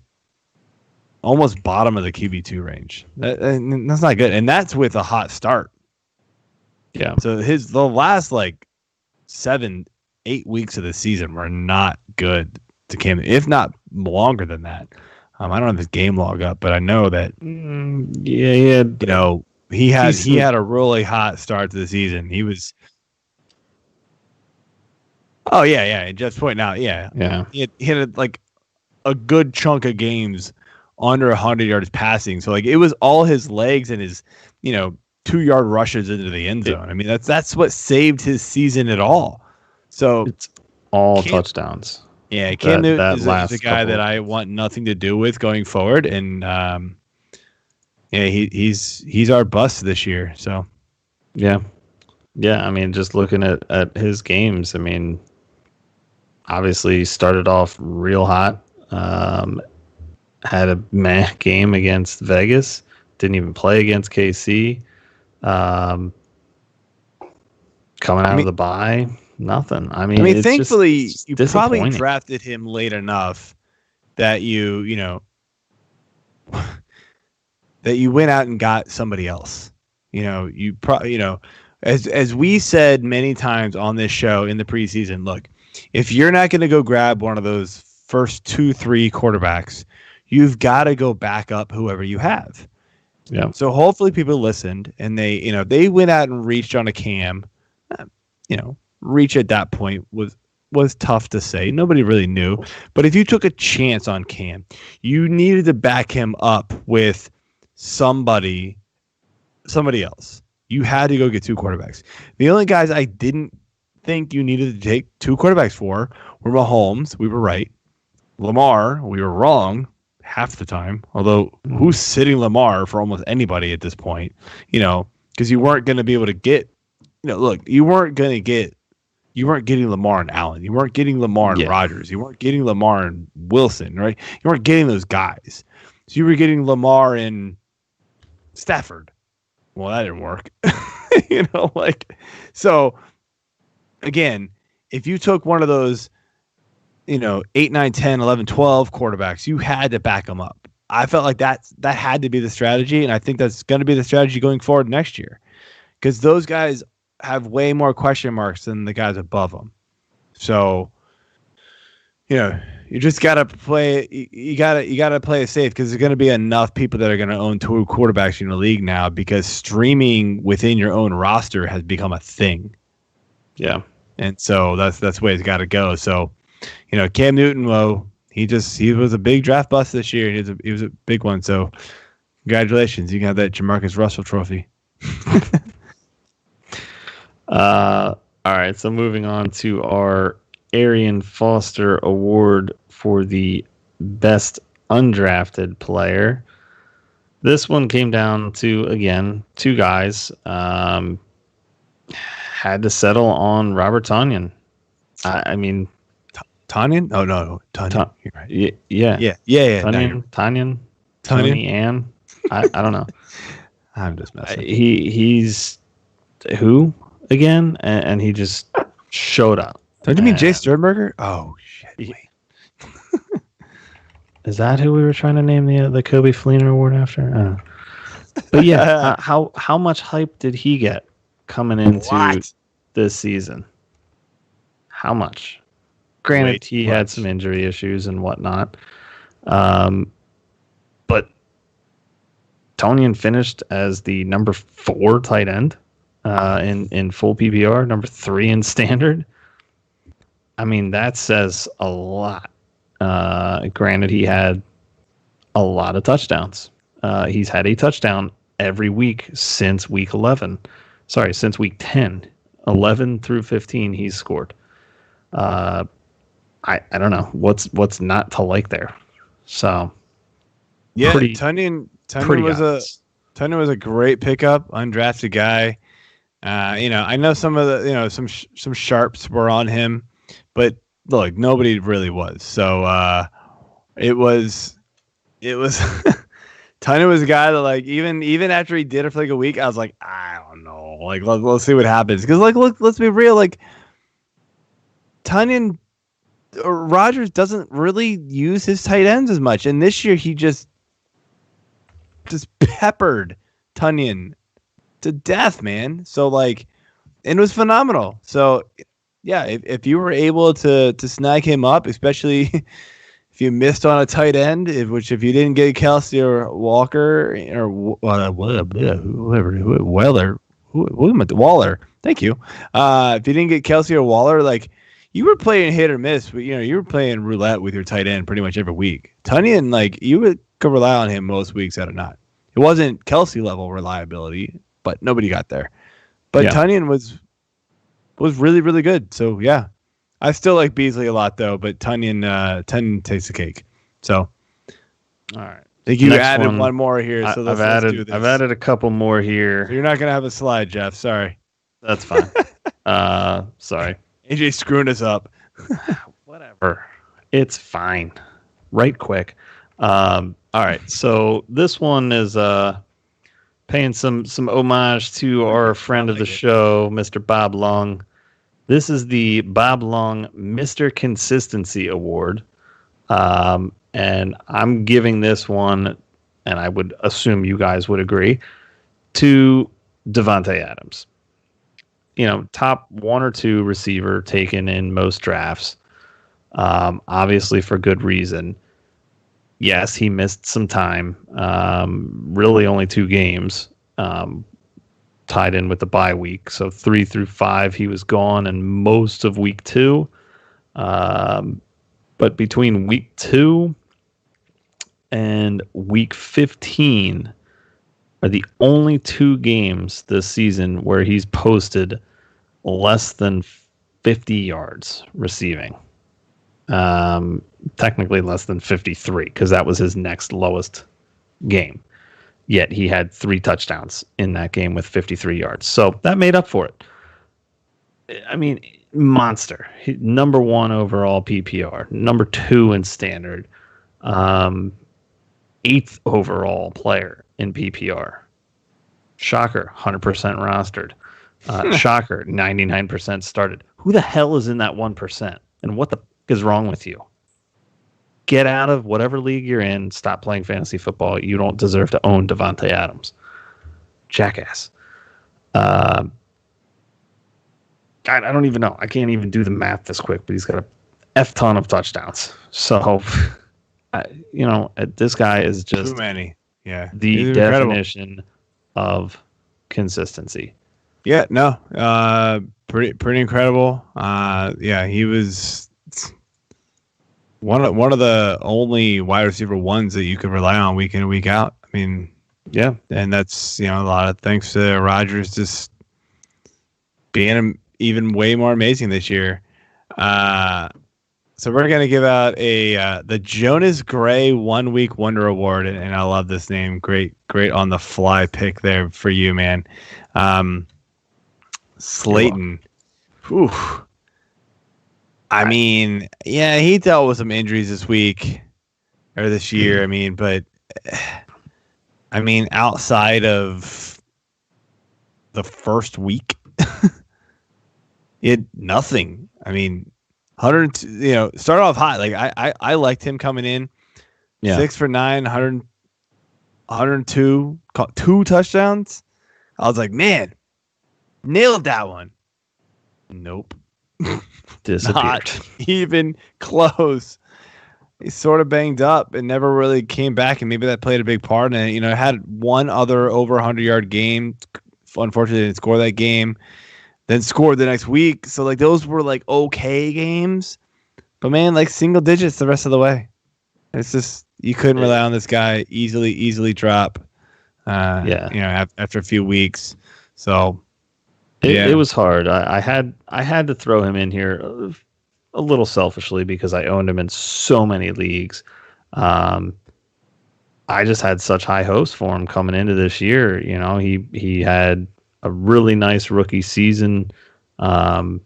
almost bottom of the QB2 range. That's not good. And that's with a hot start. Yeah. So the last 7-8 weeks of the season were not good to Cam, if not longer than that. I don't have his game log up, but I know that he had a really hot start to the season. He was. Oh yeah. Jeff's pointing out, yeah. He had a good chunk of games under 100 yards passing. So it was all his legs and his 2-yard rushes into the end zone. I mean that's what saved his season at all. So it's all touchdowns. Yeah, Cam Newton is a guy that I want nothing to do with going forward, and he's our bust this year. So yeah. I mean, just looking at his games, I mean. Obviously started off real hot. Had a meh game against Vegas. Didn't even play against KC. Coming out of the bye, nothing. I mean, thankfully, just you probably drafted him late enough that you know, that you went out and got somebody else. You probably, as we said many times on this show in the preseason, look, if you're not going to go grab one of those first 2-3 quarterbacks, you've got to go back up whoever you have. Yeah. So hopefully people listened and they went out and reached on a Cam. Reach at that point was tough to say. Nobody really knew. But if you took a chance on Cam, you needed to back him up with somebody else. You had to go get 2 quarterbacks. The only guys I didn't think you needed to take 2 quarterbacks for were Mahomes. We were right. Lamar, we were wrong half the time. Although, who's sitting Lamar for almost anybody at this point? Because you weren't going to be able to get. Look, you weren't getting Lamar and Allen. You weren't getting Lamar and Rodgers. You weren't getting Lamar and Wilson, right? You weren't getting those guys. So you were getting Lamar and Stafford. Well, that didn't work. So again, if you took one of those, 8, 9, 10, 11, 12 quarterbacks, you had to back them up. I felt like that had to be the strategy, and I think that's going to be the strategy going forward next year, because those guys have way more question marks than the guys above them. So, you just gotta play. You gotta play it safe, because there's going to be enough people that are going to own 2 quarterbacks in the league now, because streaming within your own roster has become a thing. Yeah, and so that's the way it's got to go. So, Cam Newton, he was a big draft bust this year. He was a big one. So, congratulations, you can have that JaMarcus Russell trophy. All right, so moving on to our Arian Foster Award for the best undrafted player. This one came down to, again, 2 guys. Had to settle on Robert Tonyan. I mean, Tonyan? Oh no, Tonyan. You're right. Yeah. Tonyan. Tony Ann. I don't know. I'm just messing. He's who again? And he just showed up. Don't you mean Jay Sternberger? Oh shit! Is that who we were trying to name the Coby Fleener Award after? But yeah, how much hype did he get coming into this season? How much? Granted, he had some injury issues and whatnot, but Tonyan finished as the number 4 tight end in full PPR, number 3 in standard. I mean, that says a lot. Granted, he had a lot of touchdowns. He's had a touchdown every week since week 11. Sorry, since week 10. 11 through 15, he's scored. I don't know what's not to like there. So yeah, Tonyan was a great pickup, undrafted guy. I know some of the some sharps were on him, but look, nobody really was. So it was Tonyan was a guy that, like, even after he did it for like a week, I was like, I don't know, like let's see what happens, because like let's be real, like Tonyan. Rodgers doesn't really use his tight ends as much, and this year he just peppered Tonyan to death, man. So like, and it was phenomenal. So yeah, if you were able to snag him up, especially if you missed on a tight end, if you didn't get Kelsey or Walker or Waller, thank you. If you didn't get Kelsey or Waller, like, you were playing hit or miss, but you were playing roulette with your tight end pretty much every week. Tonyan, like, could rely on him most weeks out of not. It wasn't Kelsey level reliability, but nobody got there. But yeah. Tonyan was really, really good. So yeah, I still like Beasley a lot though, but Tonyan takes the cake. So all right, I think you added one more here. So let's do this. I've added a couple more here. So you're not gonna have a slide, Jeff. Sorry. That's fine. Sorry. AJ screwing us up. Whatever. It's fine. Right quick. All right. So this one is paying some homage to our friend of the show, Mr. Bob Long. This is the Bob Long Mr. Consistency Award. And I'm giving this one, and I would assume you guys would agree, to Davante Adams. Top 1 or 2 receiver taken in most drafts. Obviously for good reason. Yes, he missed some time. Really only 2 games tied in with the bye week. So 3 through 5 he was gone, and most of week 2. But between week 2 and week 15 are the only 2 games this season where he's posted less than 50 yards receiving. Technically less than 53 because that was his next lowest game. Yet he had 3 touchdowns in that game with 53 yards. So that made up for it. I mean, monster. Number 1 overall PPR. Number 2 in standard. 8th overall player in PPR. Shocker, 100% rostered. Shocker, 99% started. Who the hell is in that 1%? And what the is wrong with you? Get out of whatever league you're in. Stop playing fantasy football. You don't deserve to own Davante Adams. Jackass. God, I don't even know. I can't even do the math this quick, but he's got a F ton of touchdowns. So, this guy is just too many. Yeah, the definition of consistency. Yeah, no, pretty incredible. Yeah, he was one of the only wide receiver ones that you could rely on week in and week out. I mean, yeah, and that's a lot of thanks to Rodgers just being even way more amazing this year. So we're gonna give out the Jonas Gray 1 week wonder award, and I love this name. Great on the fly pick there for you, man. Slayton. Whew. I mean, yeah, he dealt with some injuries this week or this year. But outside of the first week, it nothing. 100. Started off hot. Like I liked him coming in. Yeah, 6 for 9, 102, caught 2 touchdowns. I was like, man, nailed that one. Nope. Disappeared. Not even close. He's sort of banged up and never really came back, and maybe that played a big part in it. Had one other over 100-yard game. Unfortunately, didn't score that game. Then scored the next week. So, those were, okay games. But, man, single digits the rest of the way. It's just, you couldn't rely on this guy. Easily drop. After a few weeks. So... It was hard. I had to throw him in here a little selfishly because I owned him in so many leagues. I just had such high hopes for him coming into this year. He had a really nice rookie season, and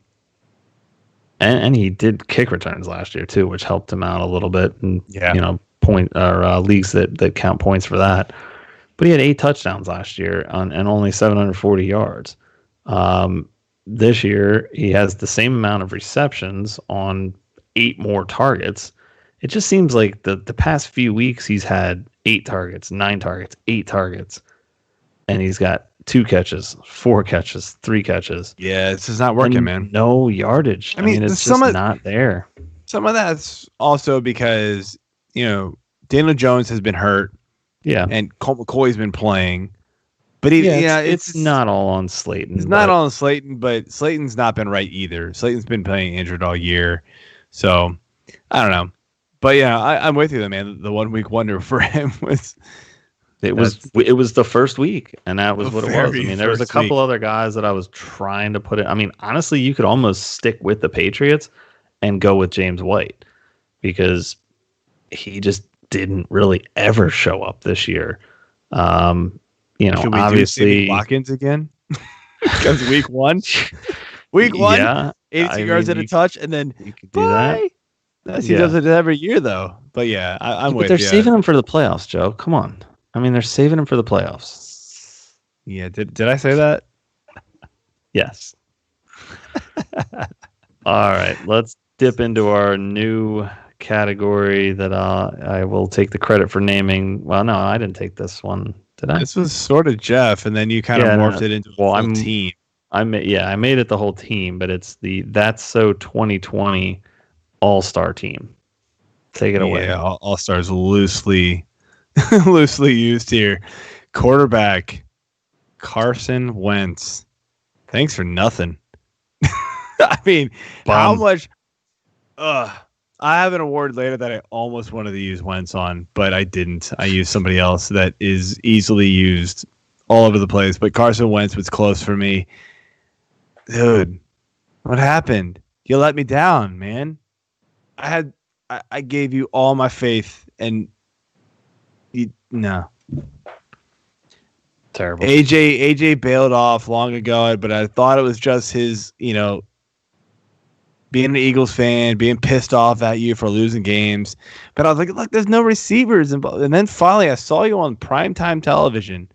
he did kick returns last year too, which helped him out a little bit. And leagues that count points for that. But he had 8 touchdowns last year and only 740 yards. This year he has the same amount of receptions on 8 more targets. It just seems like the past few weeks he's had 8 targets, 9 targets, 8 targets, and he's got 2 catches, 4 catches, 3 catches. Yeah, it's just not working, man. No yardage. It's just not there. Some of that's also because Daniel Jones has been hurt. Yeah, and Colt McCoy's been playing. But it's not all on Slayton. It's not all on Slayton, but Slayton's not been right either. Slayton's been playing injured all year. So, I don't know. But, I'm with you, though, man. The 1 week wonder for him was... It was the first week, and that was what it was. There was a couple other guys that I was trying to put in. Honestly, you could almost stick with the Patriots and go with James White because he just didn't really ever show up this year. Should we obviously do Watkins again? Because week 1, yeah, 82 yards at a touch, and then you could do that. He does it every year, though. But I'm with you. But they're saving him for the playoffs, Joe. Come on. They're saving him for the playoffs. Yeah, did I say that? Yes. All right, let's dip into our new category that I will take the credit for naming. Well, no, I didn't take this one, did I? This was sort of Jeff, and then you kind of morphed it into a whole team. I made it the whole team, but it's the That's So 2020 All-Star team. Take it away. Yeah, All-Stars loosely used here. Quarterback Carson Wentz. Thanks for nothing. I mean, how much? I have an award later that I almost wanted to use Wentz on, but I didn't. I used somebody else that is easily used all over the place. But Carson Wentz was close for me. Dude, what happened? You let me down, man. I gave you all my faith, and no. Terrible. AJ bailed off long ago, but I thought it was just his, being an Eagles fan, being pissed off at you for losing games. But I was like, look, there's no receivers involved. And then finally, I saw you on primetime television.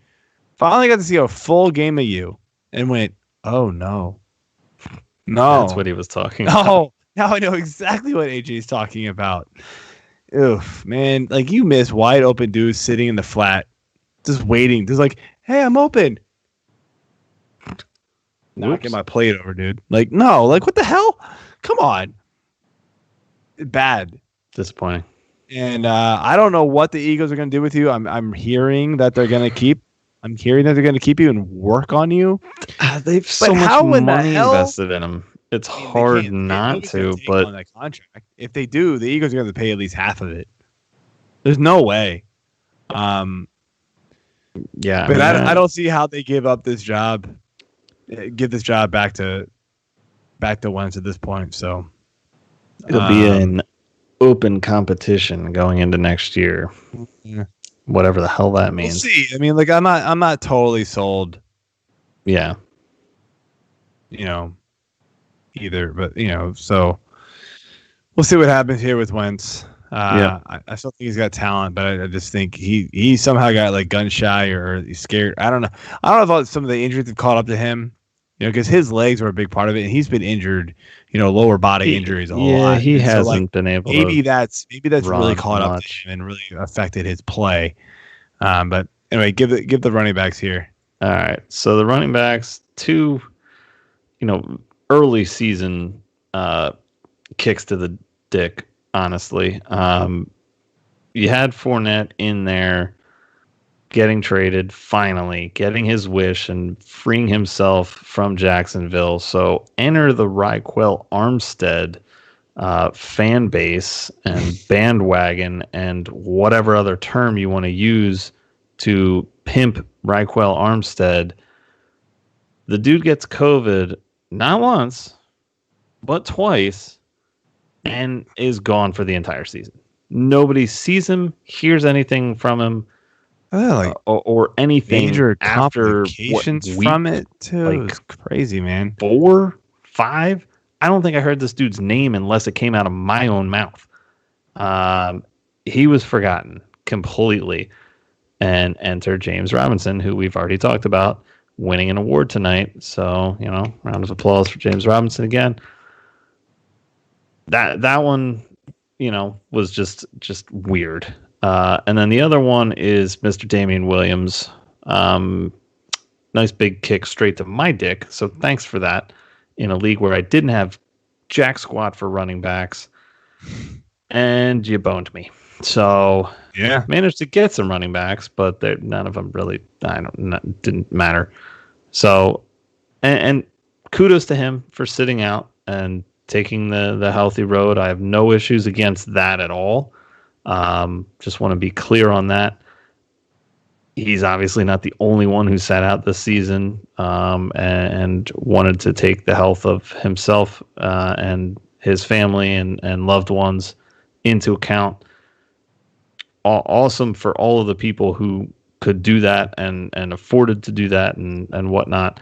Finally got to see a full game of you and went, oh, no. That's what he was talking about. Oh, now I know exactly what AJ is talking about. Oof, man. Like, you miss wide open dudes sitting in the flat, just waiting. Just like, hey, I'm open. Knocking my plate over, dude. Like, no. Like, what the hell? Come on. Bad. Disappointing. And I don't know what the Eagles are going to do with you. I'm hearing that they're going to keep. I'm hearing that they're going to keep you and work on you. They've so much money invested in them. It's hard not to, but on that contract. If they do, the Eagles are going to pay at least half of it. There's no way. Yeah, but I don't see how they give up this job. Give this job back to Wentz at this point. So it'll be an open competition going into next year. Yeah. Whatever the hell that means. We'll see. I mean, like, I'm not totally sold. Yeah. Either, but so we'll see what happens here with Wentz. I still think he's got talent, but I just think he somehow got like gun shy or he's scared. I don't know. I don't know if some of the injuries have caught up to him. Because his legs were a big part of it, and he's been injured. lower body injuries a lot. Yeah, he hasn't been able. Maybe that's really caught up to him and really affected his play. But anyway, give the running backs here. All right, so the running backs, two, early season kicks to the dick. Honestly, you had Fournette in there, getting traded, finally getting his wish and freeing himself from Jacksonville. So enter the Raquel Armstead fan base and bandwagon and whatever other term you want to use to pimp Raquel Armstead. The dude gets COVID not once, but twice, and is gone for the entire season. Nobody sees him, hears anything from him, or anything major after complications from it too. It's crazy, man. 4, 5. I don't think I heard this dude's name unless it came out of my own mouth. He was forgotten completely. And enter James Robinson, who we've already talked about, winning an award tonight. So, round of applause for James Robinson again. That one, was just weird. And then the other one is Mr. Damian Williams. Nice big kick straight to my dick. So thanks for that. In a league where I didn't have jack squat for running backs, and you boned me. So yeah, managed to get some running backs, but none of them really didn't matter. So, and kudos to him for sitting out and taking the healthy road. I have no issues against that at all. Just want to be clear on that. He's obviously not the only one who sat out this season and wanted to take the health of himself and his family and loved ones into account. Awesome for all of the people who could do that and afforded to do that and whatnot.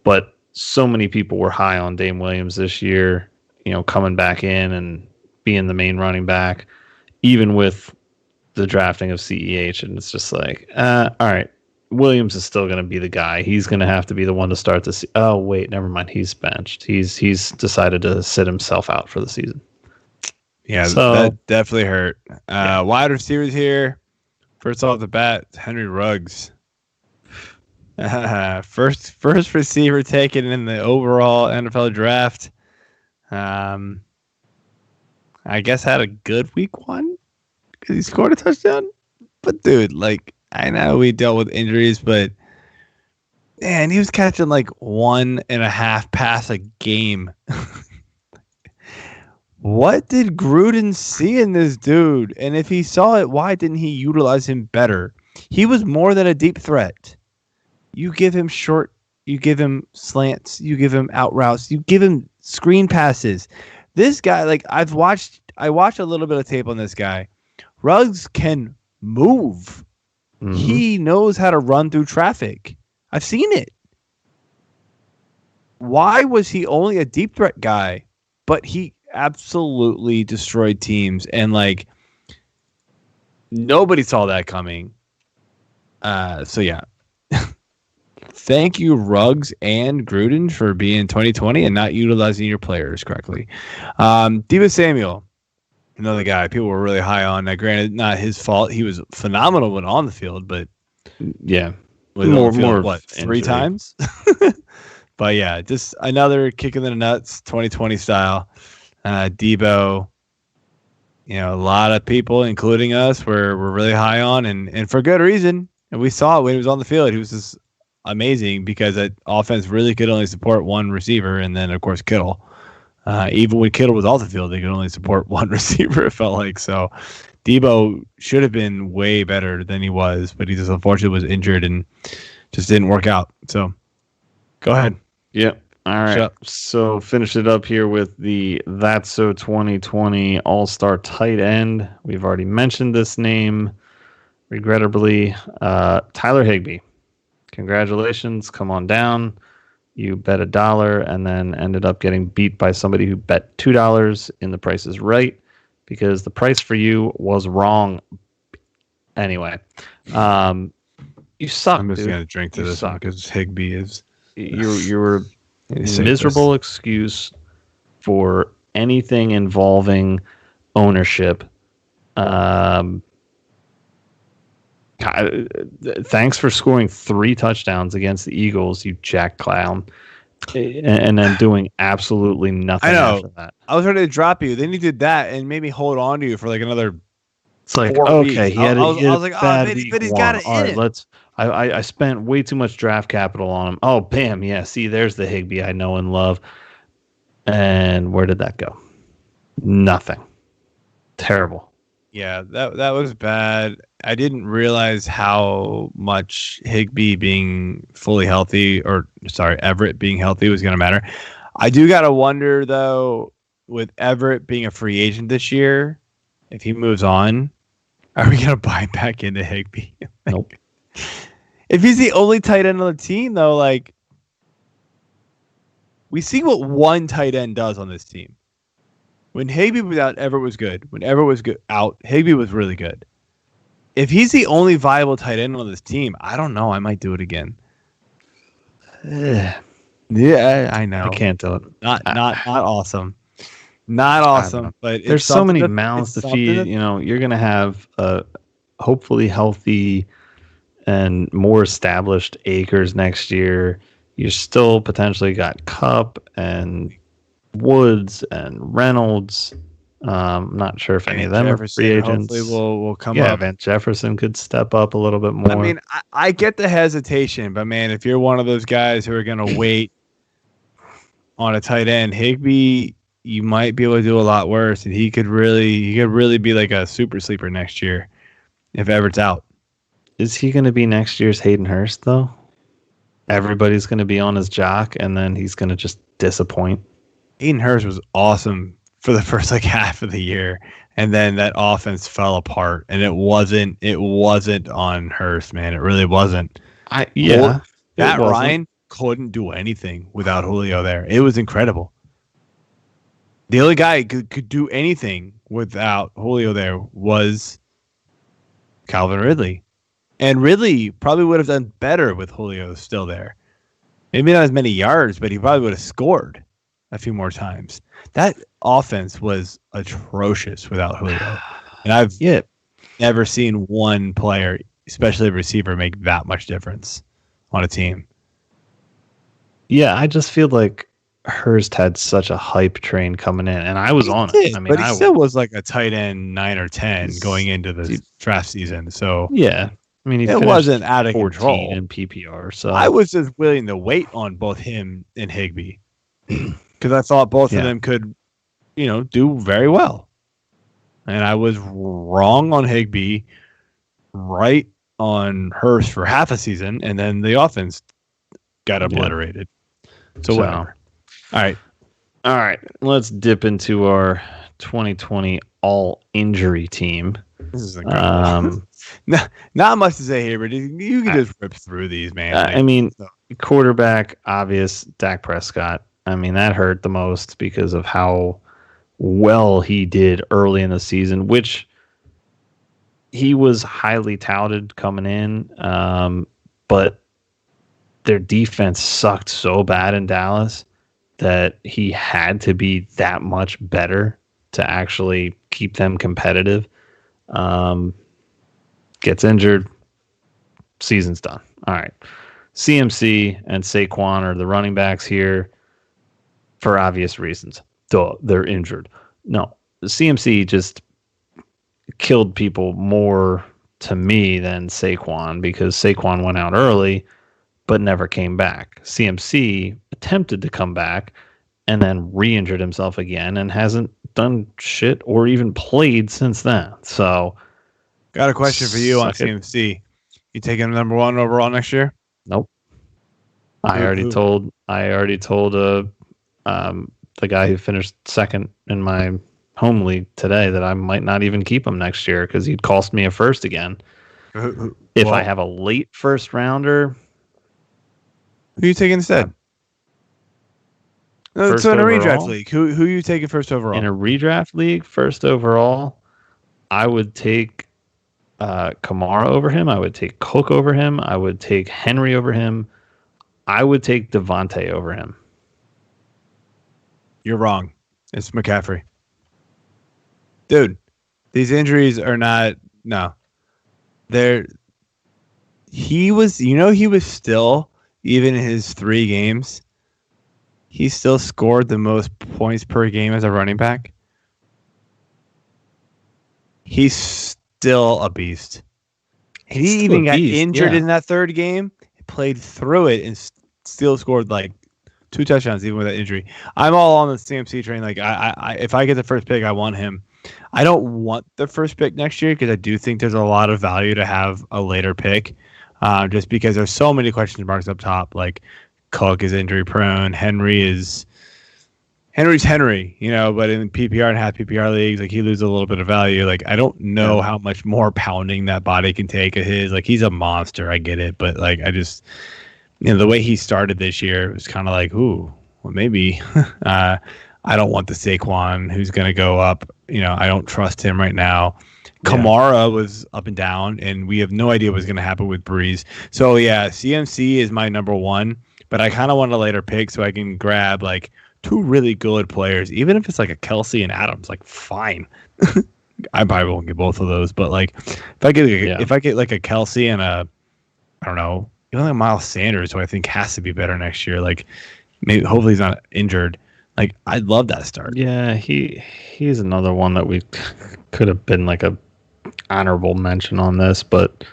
But so many people were high on Dame Williams this year, coming back in and being the main running back, even with the drafting of CEH. And it's just like, all right, Williams is still going to be the guy. He's going to have to be the one to start this. Oh, wait, never mind. He's benched. He's decided to sit himself out for the season. Yeah, so, that definitely hurt. Wide receivers here. First off the bat, Henry Ruggs. First receiver taken in the overall NFL draft. I guess had a good week 1 because he scored a touchdown. But dude, like, I know we dealt with injuries, but man, he was catching like 1.5 pass a game. What did Gruden see in this dude? And if he saw it, why didn't he utilize him better? He was more than a deep threat. You give him short, you give him slants, you give him out routes, you give him screen passes. This guy, like, I watched a little bit of tape on this guy. Ruggs can move. Mm-hmm. He knows how to run through traffic. I've seen it. Why was he only a deep threat guy, but he absolutely destroyed teams, and like nobody saw that coming. So yeah. Thank you, Ruggs and Gruden, for being 2020 and not utilizing your players correctly. Deebo Samuel, another guy people were really high on. Now, granted, not his fault. He was phenomenal when on the field, but yeah, more what, 3 times? But yeah, just another kick in the nuts, 2020 style. Deebo, you know, a lot of people, including us, were really high on, and for good reason. And we saw it when he was on the field. He was just amazing because that offense really could only support one receiver, and then, of course, Kittle. Even when Kittle was off the field, they could only support one receiver, it felt like. So Deebo should have been way better than he was, but he just unfortunately was injured and just didn't work out. So go ahead. Yeah. All right. So finish it up here with the That's So 2020 All-Star tight end. We've already mentioned this name, regrettably. Tyler Higbee. Congratulations. Come on down. You bet $1 and then ended up getting beat by somebody who bet $2 in The Price is Right because the price for you was wrong. Anyway, you suck. I'm just gonna drink to this because Higbee is you were miserable excuse for anything involving ownership. Thanks for scoring 3 touchdowns against the Eagles, you jack clown, and then doing absolutely nothing after that. I was ready to drop you. Then you did that and made me hold on to you for like another. It's like, 4 okay, weeks. he had I was like, bad but he's got it All in right, it. I spent way too much draft capital on him. Oh, bam, yeah. See, there's the Higbee I know and love. And where did that go? Nothing. Terrible. Yeah, that was bad. I didn't realize how much Higbee being fully healthy, Everett being healthy was going to matter. I do got to wonder, though, with Everett being a free agent this year, if he moves on, are we going to buy back into Higbee? Nope. If he's the only tight end on the team, though, like, we see what one tight end does on this team. When Higbee was out, Everett was good. When Everett was out, Higbee was really good. If he's the only viable tight end on this team, I don't know. I might do it again. Yeah, I know. I can't do it. Not awesome. Not awesome. But there's so many mouths to feed. You know, you're gonna have a hopefully healthy and more established Akers next year. You still potentially got Kupp and Woods and Reynolds. I'm not sure if any of them are free agents. Hopefully will come up. Yeah, Van Jefferson could step up a little bit more. I mean, I get the hesitation, but man, if you're one of those guys who are going to wait on a tight end, Higbee, you might be able to do a lot worse, and he could really be like a super sleeper next year if Everett's out. Is he going to be next year's Hayden Hurst though? Everybody's going to be on his jock, and then he's going to just disappoint. Hayden Hurst was awesome for the first half of the year, and then that offense fell apart, and it wasn't on Hurst, man. It really wasn't. Matt Ryan couldn't do anything without Julio there. It was incredible. The only guy could do anything without Julio there was Calvin Ridley. And really probably would have done better with Julio still there. Maybe not as many yards, but he probably would have scored a few more times. That offense was atrocious without Julio. And I've never seen one player, especially a receiver, make that much difference on a team. Yeah, I just feel like Hurst had such a hype train coming in, and I was on it. I mean, but he still was like a tight end 9 or 10 going into the draft season. So yeah, I mean, it wasn't out of control in PPR. So I was just willing to wait on both him and Higbee because I thought both of them could, do very well. And I was wrong on Higbee, right on Hurst for half a season, and then the offense got obliterated. So whatever. All right. Let's dip into our 2020 all-injury team. This is incredible. Not much to say here, but you can just rip through these, man. Quarterback, obvious, Dak Prescott. I mean, that hurt the most because of how well he did early in the season, which he was highly touted coming in, but their defense sucked so bad in Dallas that he had to be that much better to actually keep them competitive. Gets injured, season's done. All right. CMC and Saquon are the running backs here for obvious reasons. Duh, they're injured. No, CMC just killed people more to me than Saquon because Saquon went out early but never came back. CMC attempted to come back and then re-injured himself again and hasn't done shit or even played since then. So, got a question for you on CMC. You taking him number 1 overall next year? Nope. I already told the guy who finished second in my home league today that I might not even keep him next year because he'd cost me a first again. If I have a late first rounder, who are you taking instead? So in a redraft league, who are you taking first overall? In a redraft league, first overall, I would take Kamara over him. I would take Cook over him. I would take Henry over him. I would take Devontae over him. You're wrong. It's McCaffrey. Dude, these injuries are not... No. He was still, even in his 3 games, he still scored the most points per game as a running back. He's still a beast. He even got injured in that 3rd game, played through it, and still scored like 2 touchdowns even with that injury. I'm all on the CMC train. Like I if I get the first pick, I want him. I don't want the first pick next year because I do think there's a lot of value to have a later pick, just because there's so many question marks up top. Like Cook is injury prone. Henry's Henry, but in PPR and half PPR leagues, like he loses a little bit of value. Like I don't know how much more pounding that body can take of his. Like he's a monster. I get it, but like I just, the way he started this year was kind of like, ooh, well maybe. I don't want the Saquon who's going to go up. I don't trust him right now. Kamara was up and down, and we have no idea what's going to happen with Breeze. So yeah, CMC is my number 1, but I kind of want a later pick so I can grab like 2 really good players, even if it's like a Kelsey and Adams. Like fine, I probably won't get both of those, but like if I get like a Kelsey and a, I don't know, even like Miles Sanders, who I think has to be better next year. Like maybe hopefully he's not injured. Like I'd love that start. Yeah, he's another one that we could have been like a honorable mention on this, but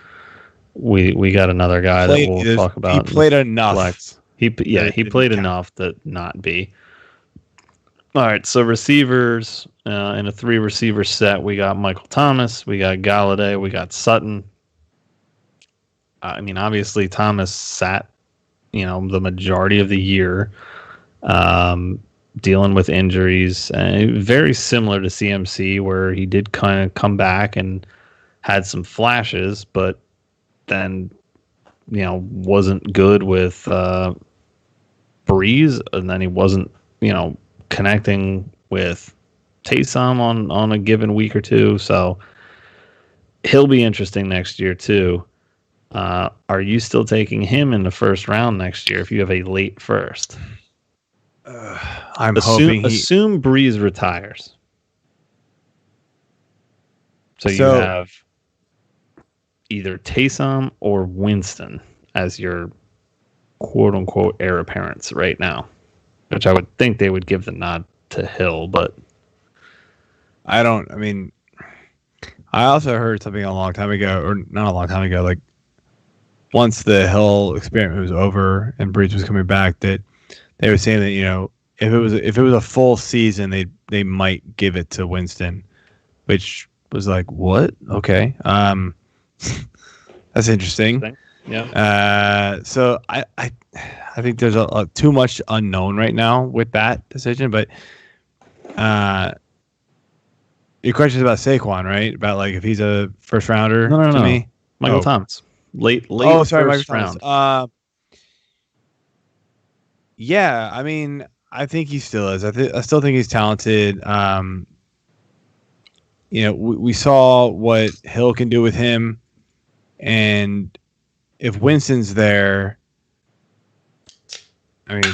we got another guy that we'll talk about. He played enough. He played enough to not be. All right, so receivers in a 3-receiver set, we got Michael Thomas, we got Gallaudet, we got Sutton. I mean, obviously Thomas sat, the majority of the year. Dealing with injuries, very similar to CMC, where he did kind of come back and had some flashes, but then, wasn't good with Breeze, and then he wasn't, connecting with Taysom on a given week or two. So he'll be interesting next year too. Are you still taking him in the first round next year if you have a late first? I'm hoping assume Breeze retires. So you have either Taysom or Winston as your quote-unquote heir apparents right now, which I would think they would give the nod to Hill, but I also heard something a long time ago, or not a long time ago, like once the Hill experiment was over and Breeze was coming back, that they were saying that, you know, if it was a full season, they might give it to Winston, which was like, what? Okay. That's interesting. Yeah. So I think there's too much unknown right now with that decision, but your question is about Saquon, right? About like if he's a first rounder to me? Michael Thomas. Late first Michael round. Thomas. Yeah, I mean, I think he still is. I still think he's talented. You know, we saw what Hill can do with him, and if Winston's there, I mean,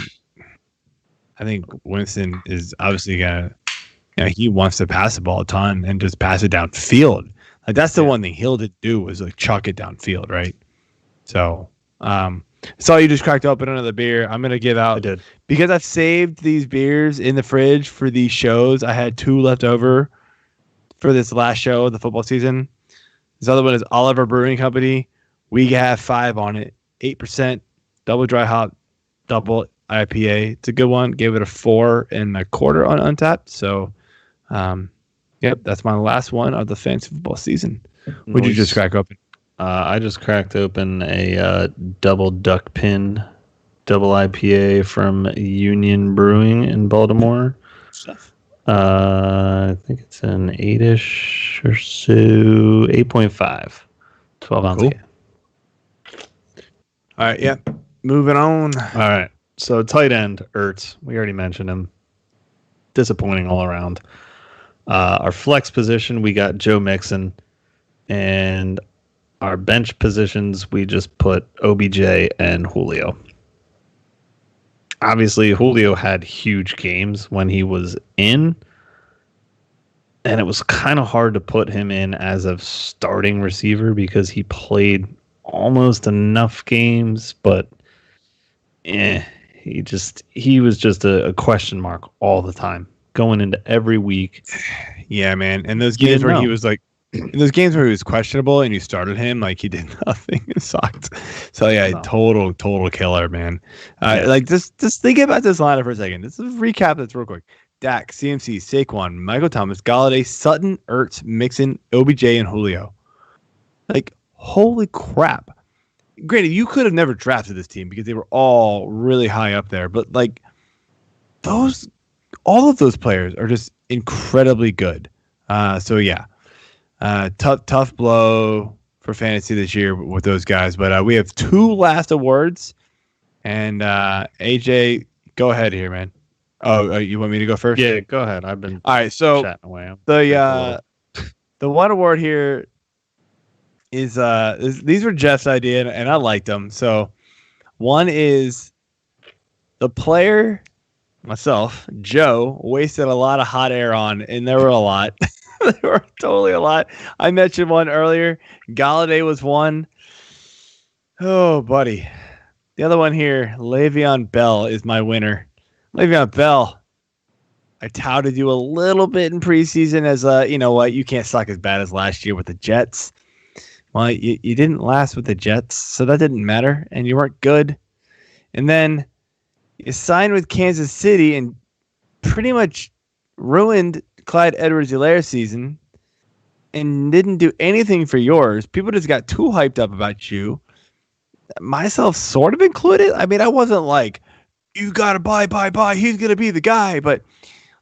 I think Winston is obviously gonna. You know, he wants to pass the ball a ton and just pass it downfield. Like that's the one thing Hill did do was like chuck it downfield, right? So, saw you just cracked open another beer. I'm gonna give out. I did because I've saved these beers in the fridge for these shows. I had 2 left over for this last show of the football season. This other one is Oliver Brewing Company. We have 5 on it, 8%, double dry hop, double IPA. It's a good one. Gave it a 4 1/4 on Untapped. So, yep, that's my last one of the fantasy football season. What'd you just crack open? I just cracked open a double duck pin, double IPA from Union Brewing in Baltimore. I think it's an 8-ish or so, 8.5, 12 ounce. Cool. All right, yeah. Moving on. All right. So tight end, Ertz. We already mentioned him. Disappointing all around. Our flex position, we got Joe Mixon. And our bench positions, we just put OBJ and Julio. Obviously, Julio had huge games when he was in. And it was kind of hard to put him in as a starting receiver because he played almost enough games, but he was just a question mark all the time going into every week. Yeah, man. And those games where he was like, in those games where he was questionable and you started him, like he did nothing. It sucked. So yeah, total killer, man. Like just think about this lineup for a second. Let's recap this real quick. Dak, CMC, Saquon, Michael Thomas, Gallaudet, Sutton, Ertz, Mixon, OBJ, and Julio. Like, holy crap. Granted, you could have never drafted this team because they were all really high up there, but like all of those players are just incredibly good. So yeah, tough blow for fantasy this year with those guys. But we have 2 last awards, and AJ, go ahead here, man. Oh, you want me to go first? Yeah, go ahead. I've been all right. So chatting away. The one award here is these were Jeff's idea, and I liked them. So one is the player, myself, Joe, wasted a lot of hot air on, and there were a lot. There were totally a lot. I mentioned one earlier. Gallaudet was one. Oh, buddy. The other one here, Le'Veon Bell, is my winner. Le'Veon Bell, I touted you a little bit in preseason as you know what, you can't suck as bad as last year with the Jets. Well, you didn't last with the Jets, so that didn't matter, and you weren't good. And then you signed with Kansas City and pretty much ruined Clyde Edwards-Helaire's season and didn't do anything for yours. People just got too hyped up about you, myself sort of included. I mean, I wasn't like, you got to buy. He's going to be the guy. But,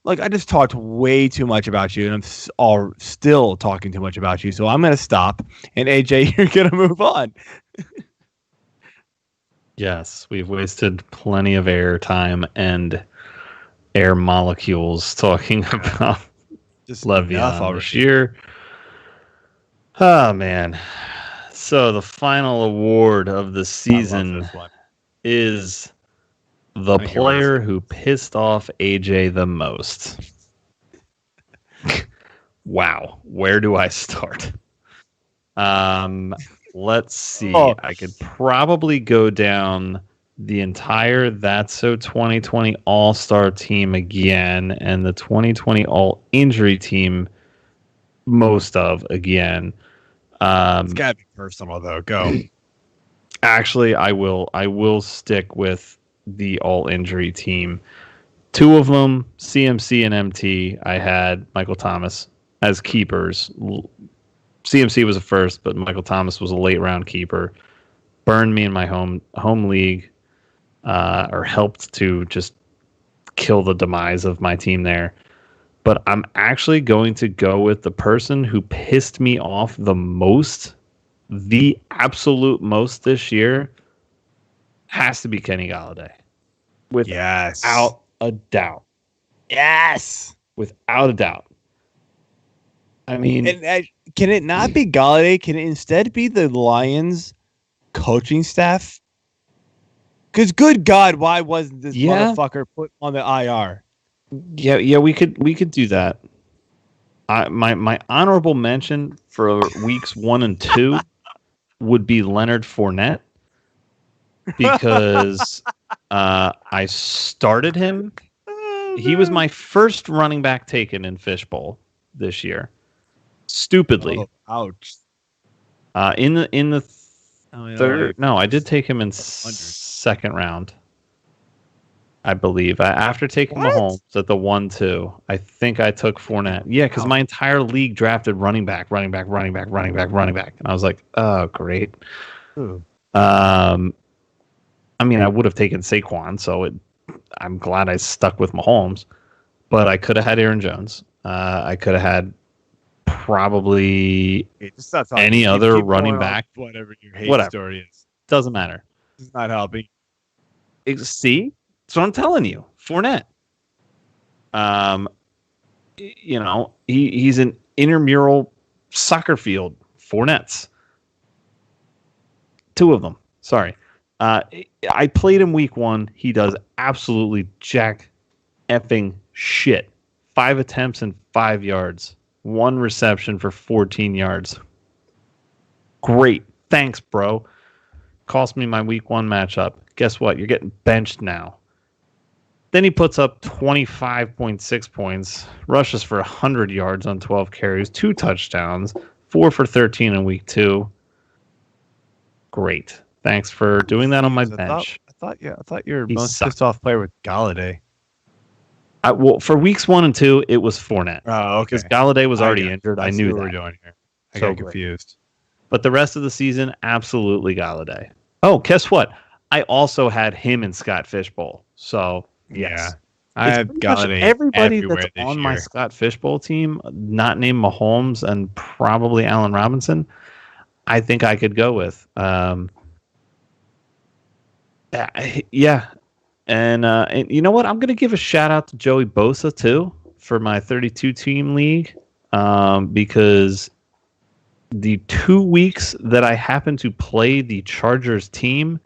like, I just talked way too much about you, and I'm still talking too much about you. So I'm going to stop. And, AJ, you're going to move on. Yes, we've wasted plenty of air time and air molecules talking about just Le'Veon this year. Oh, man. So the final award of the season is the player who pissed off AJ the most. Wow, where do I start? Let's see. I could probably go down the entire That's So 2020 All-Star team again, and the 2020 All-Injury team most of again. It's gotta be personal though. Go. Actually, I will stick with the All-Injury team. Two of them, CMC and MT, I had Michael Thomas as keepers. CMC was a first, but Michael Thomas was a late round keeper. Burned me in my home league, or helped to just kill the demise of my team there. But I'm actually going to go with the person who pissed me off the most, the absolute most this year, has to be Kenny Gallaudet. Without a doubt. Yes. Without a doubt. I mean, can it not be Gallaudet? Can it instead be the Lions coaching staff? Because good God, why wasn't this motherfucker put on the IR? Yeah, we could do that. My honorable mention for weeks 1 and 2 would be Leonard Fournette, because I started him. He was my first running back taken in Fishbowl this year. Stupidly. Oh, ouch. In the third. No, I did take him in second round, I believe. After taking Mahomes at the 1-2, I think I took Fournette. Yeah, because my entire league drafted running back. And I was like, oh, great. I mean, I would have taken Saquon, so I'm glad I stuck with Mahomes. But I could have had Aaron Jones. I could have had probably any other running back. Whatever your hate story is. Doesn't matter. It's not helping. See? That's what I'm telling you. Fournette. He's an intramural soccer field. Fournette's. 2 of them. Sorry. I played him week 1. He does absolutely jack effing shit. 5 attempts and 5 yards. 1 reception for 14 yards. Great. Thanks, bro. Cost me my week 1 matchup. Guess what? You're getting benched now. Then he puts up 25.6 points, rushes for 100 yards on 12 carries, 2 touchdowns, 4 for 13 in week 2. Great. Thanks for doing that on my bench. I thought your most pissed off player was Gallaudet. Well, for weeks 1 and 2, it was Fournette. Oh, okay. Because Gallaudet was already injured. I knew what that. we're doing here. I got confused. But the rest of the season, absolutely Gallaudet. Oh, guess what? I also had him in Scott Fishbowl. So, yes. I had Gallaudet everybody everywhere that's on year. my Scott Fishbowl team, not named Mahomes and probably Allen Robinson, I think I could go with. Yeah. And you know what? I'm going to give a shout out to Joey Bosa, too, for my 32-team league, because the 2 weeks that I happened to play the Chargers team,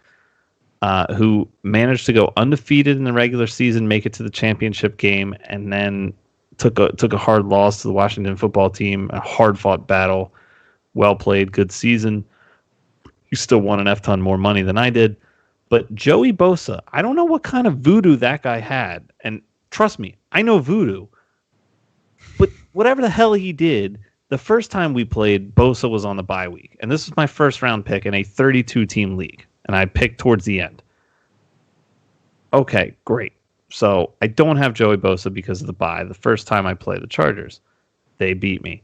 who managed to go undefeated in the regular season, make it to the championship game, and then took a hard loss to the Washington football team, a hard-fought battle, well played, good season. You still won an F-ton more money than I did. But Joey Bosa, I don't know what kind of voodoo that guy had. And trust me, I know voodoo. But whatever the hell he did, the first time we played, Bosa was on the bye week. And this was my first round pick in a 32-team league. And I picked towards the end. Okay, great. So I don't have Joey Bosa because of the bye. The first time I played the Chargers, they beat me.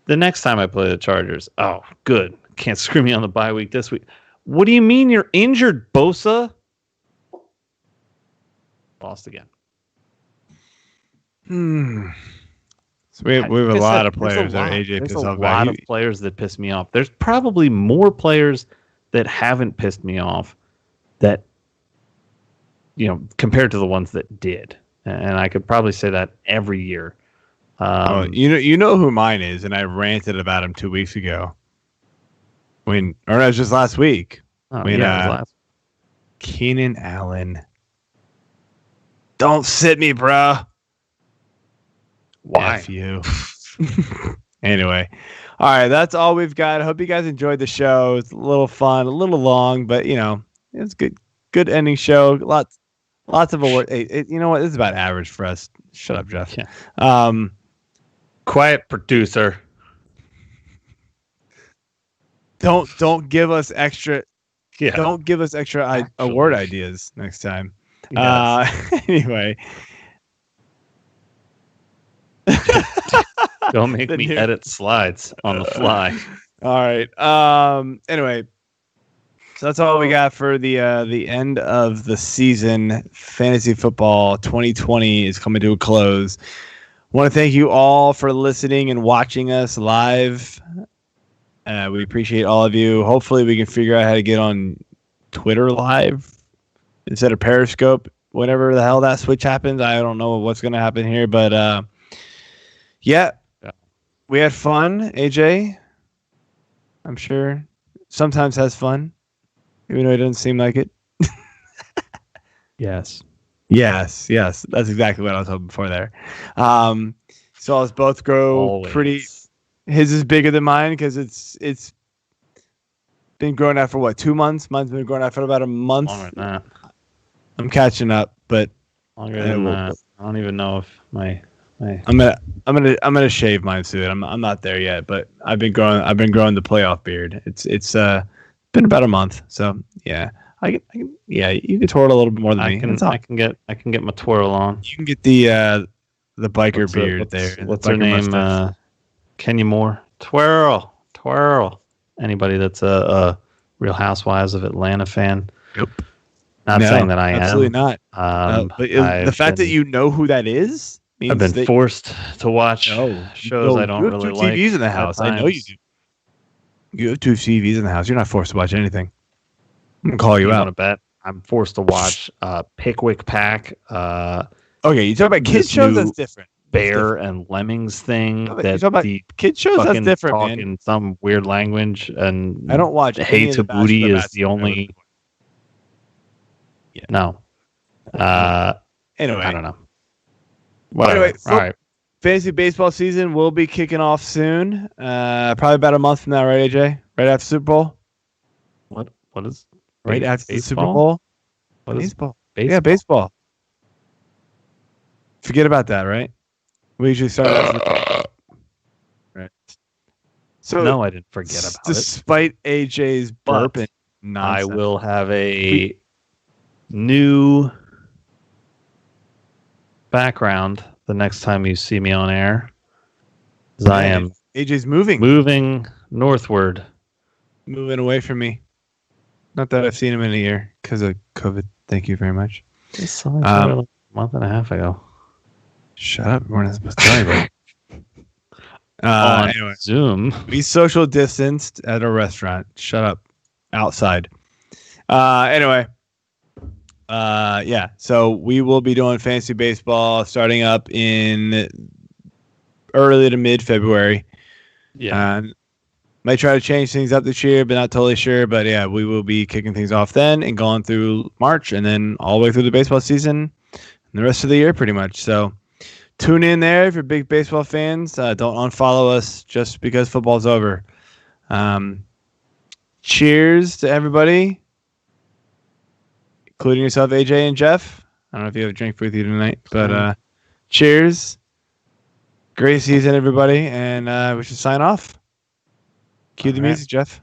The next time I play the Chargers, oh, good. Can't screw me on the bye week this week. What do you mean you're injured, Bosa? Lost again. So we have a lot of players that AJ pissed off. There's a lot of players that piss me off. There's probably more players that haven't pissed me off that, compared to the ones that did. And I could probably say that every year. You know who mine is, and I ranted about him 2 weeks ago. mean, or that was just last week. Oh, it was last. Keenan Allen. Don't sit me, bruh. Why? F you. Anyway. All right, that's all we've got. I hope you guys enjoyed the show. It's a little fun, a little long, but it's good. Good ending show. Lots of awards. Hey, you know what? This is about average for us. Shut up, Jeff. Yeah. Quiet producer. Don't give us extra. Yeah. Don't give us extra award ideas next time. Yes. Anyway. Don't make me edit slides on the fly. All right. Anyway, so that's all we got for the end of the season. Fantasy football 2020 is coming to a close. I want to thank you all for listening and watching us live. We appreciate all of you. Hopefully, we can figure out how to get on Twitter live instead of Periscope. Whenever the hell that switch happens, I don't know what's going to happen here, but yeah, we had fun. AJ, I'm sure, sometimes has fun, even though it doesn't seem like it. Yes. That's exactly what I was hoping for there. So us both grow Always. Pretty. His is bigger than mine because it's been growing out for what, 2 months? Mine's been growing out for about a month. Longer than that. I'm catching up, but Longer than that. I don't even know if my. I'm gonna shave mine soon. I'm not there yet, but I've been growing the playoff beard. It's been about a month, so yeah. I can you can twirl a little bit more than me. I can get my twirl on. You can get the biker beard there. What's her name? Kenya Moore. Twirl. Anybody that's a Real Housewives of Atlanta fan? Yep. Not saying that I am. Absolutely not. But the fact that you know who that is means I've been forced to watch shows I don't really like. You have 2 TVs in the house. I know you do. You have 2 TVs in the house. You're not forced to watch anything. I'm gonna call you out. Want to bet? I'm forced to watch Pickwick Pack. Okay, you talk about kids shows. That's different. Bear and Lemmings thing. You talk about kids shows. That's different, talk man. In some weird language, and I don't watch. Hey to Booty is the only. Yeah. No. Anyway, I don't know. Whatever. Anyway, all right. Fantasy baseball season will be kicking off soon. Probably about a month from now, right, AJ? Right after Super Bowl. What is right after the Super Bowl? What is baseball? Yeah, baseball. Forget about that, right? We usually start. Right. So no, I didn't forget about it. Despite AJ's burping nonsense, I will have a new background the next time you see me on air. As I am AJ's moving northward, moving away from me. Not that I've seen him in a year because of COVID. Thank you very much. A month and a half ago. Shut up. We're not supposed to tell anybody. Anyway, Zoom. We social distanced at a restaurant. Shut up. Outside. Anyway. Yeah. So we will be doing fantasy baseball starting up in early to mid-February. Yeah. Might try to change things up this year, but not totally sure. But yeah, we will be kicking things off then and going through March and then all the way through the baseball season and the rest of the year pretty much. So tune in there if you're big baseball fans. Don't unfollow us just because football's over. Cheers to everybody, including yourself, AJ and Jeff. I don't know if you have a drink with you tonight, but cheers. Great season, everybody, and we should sign off. Cue the music, Jeff.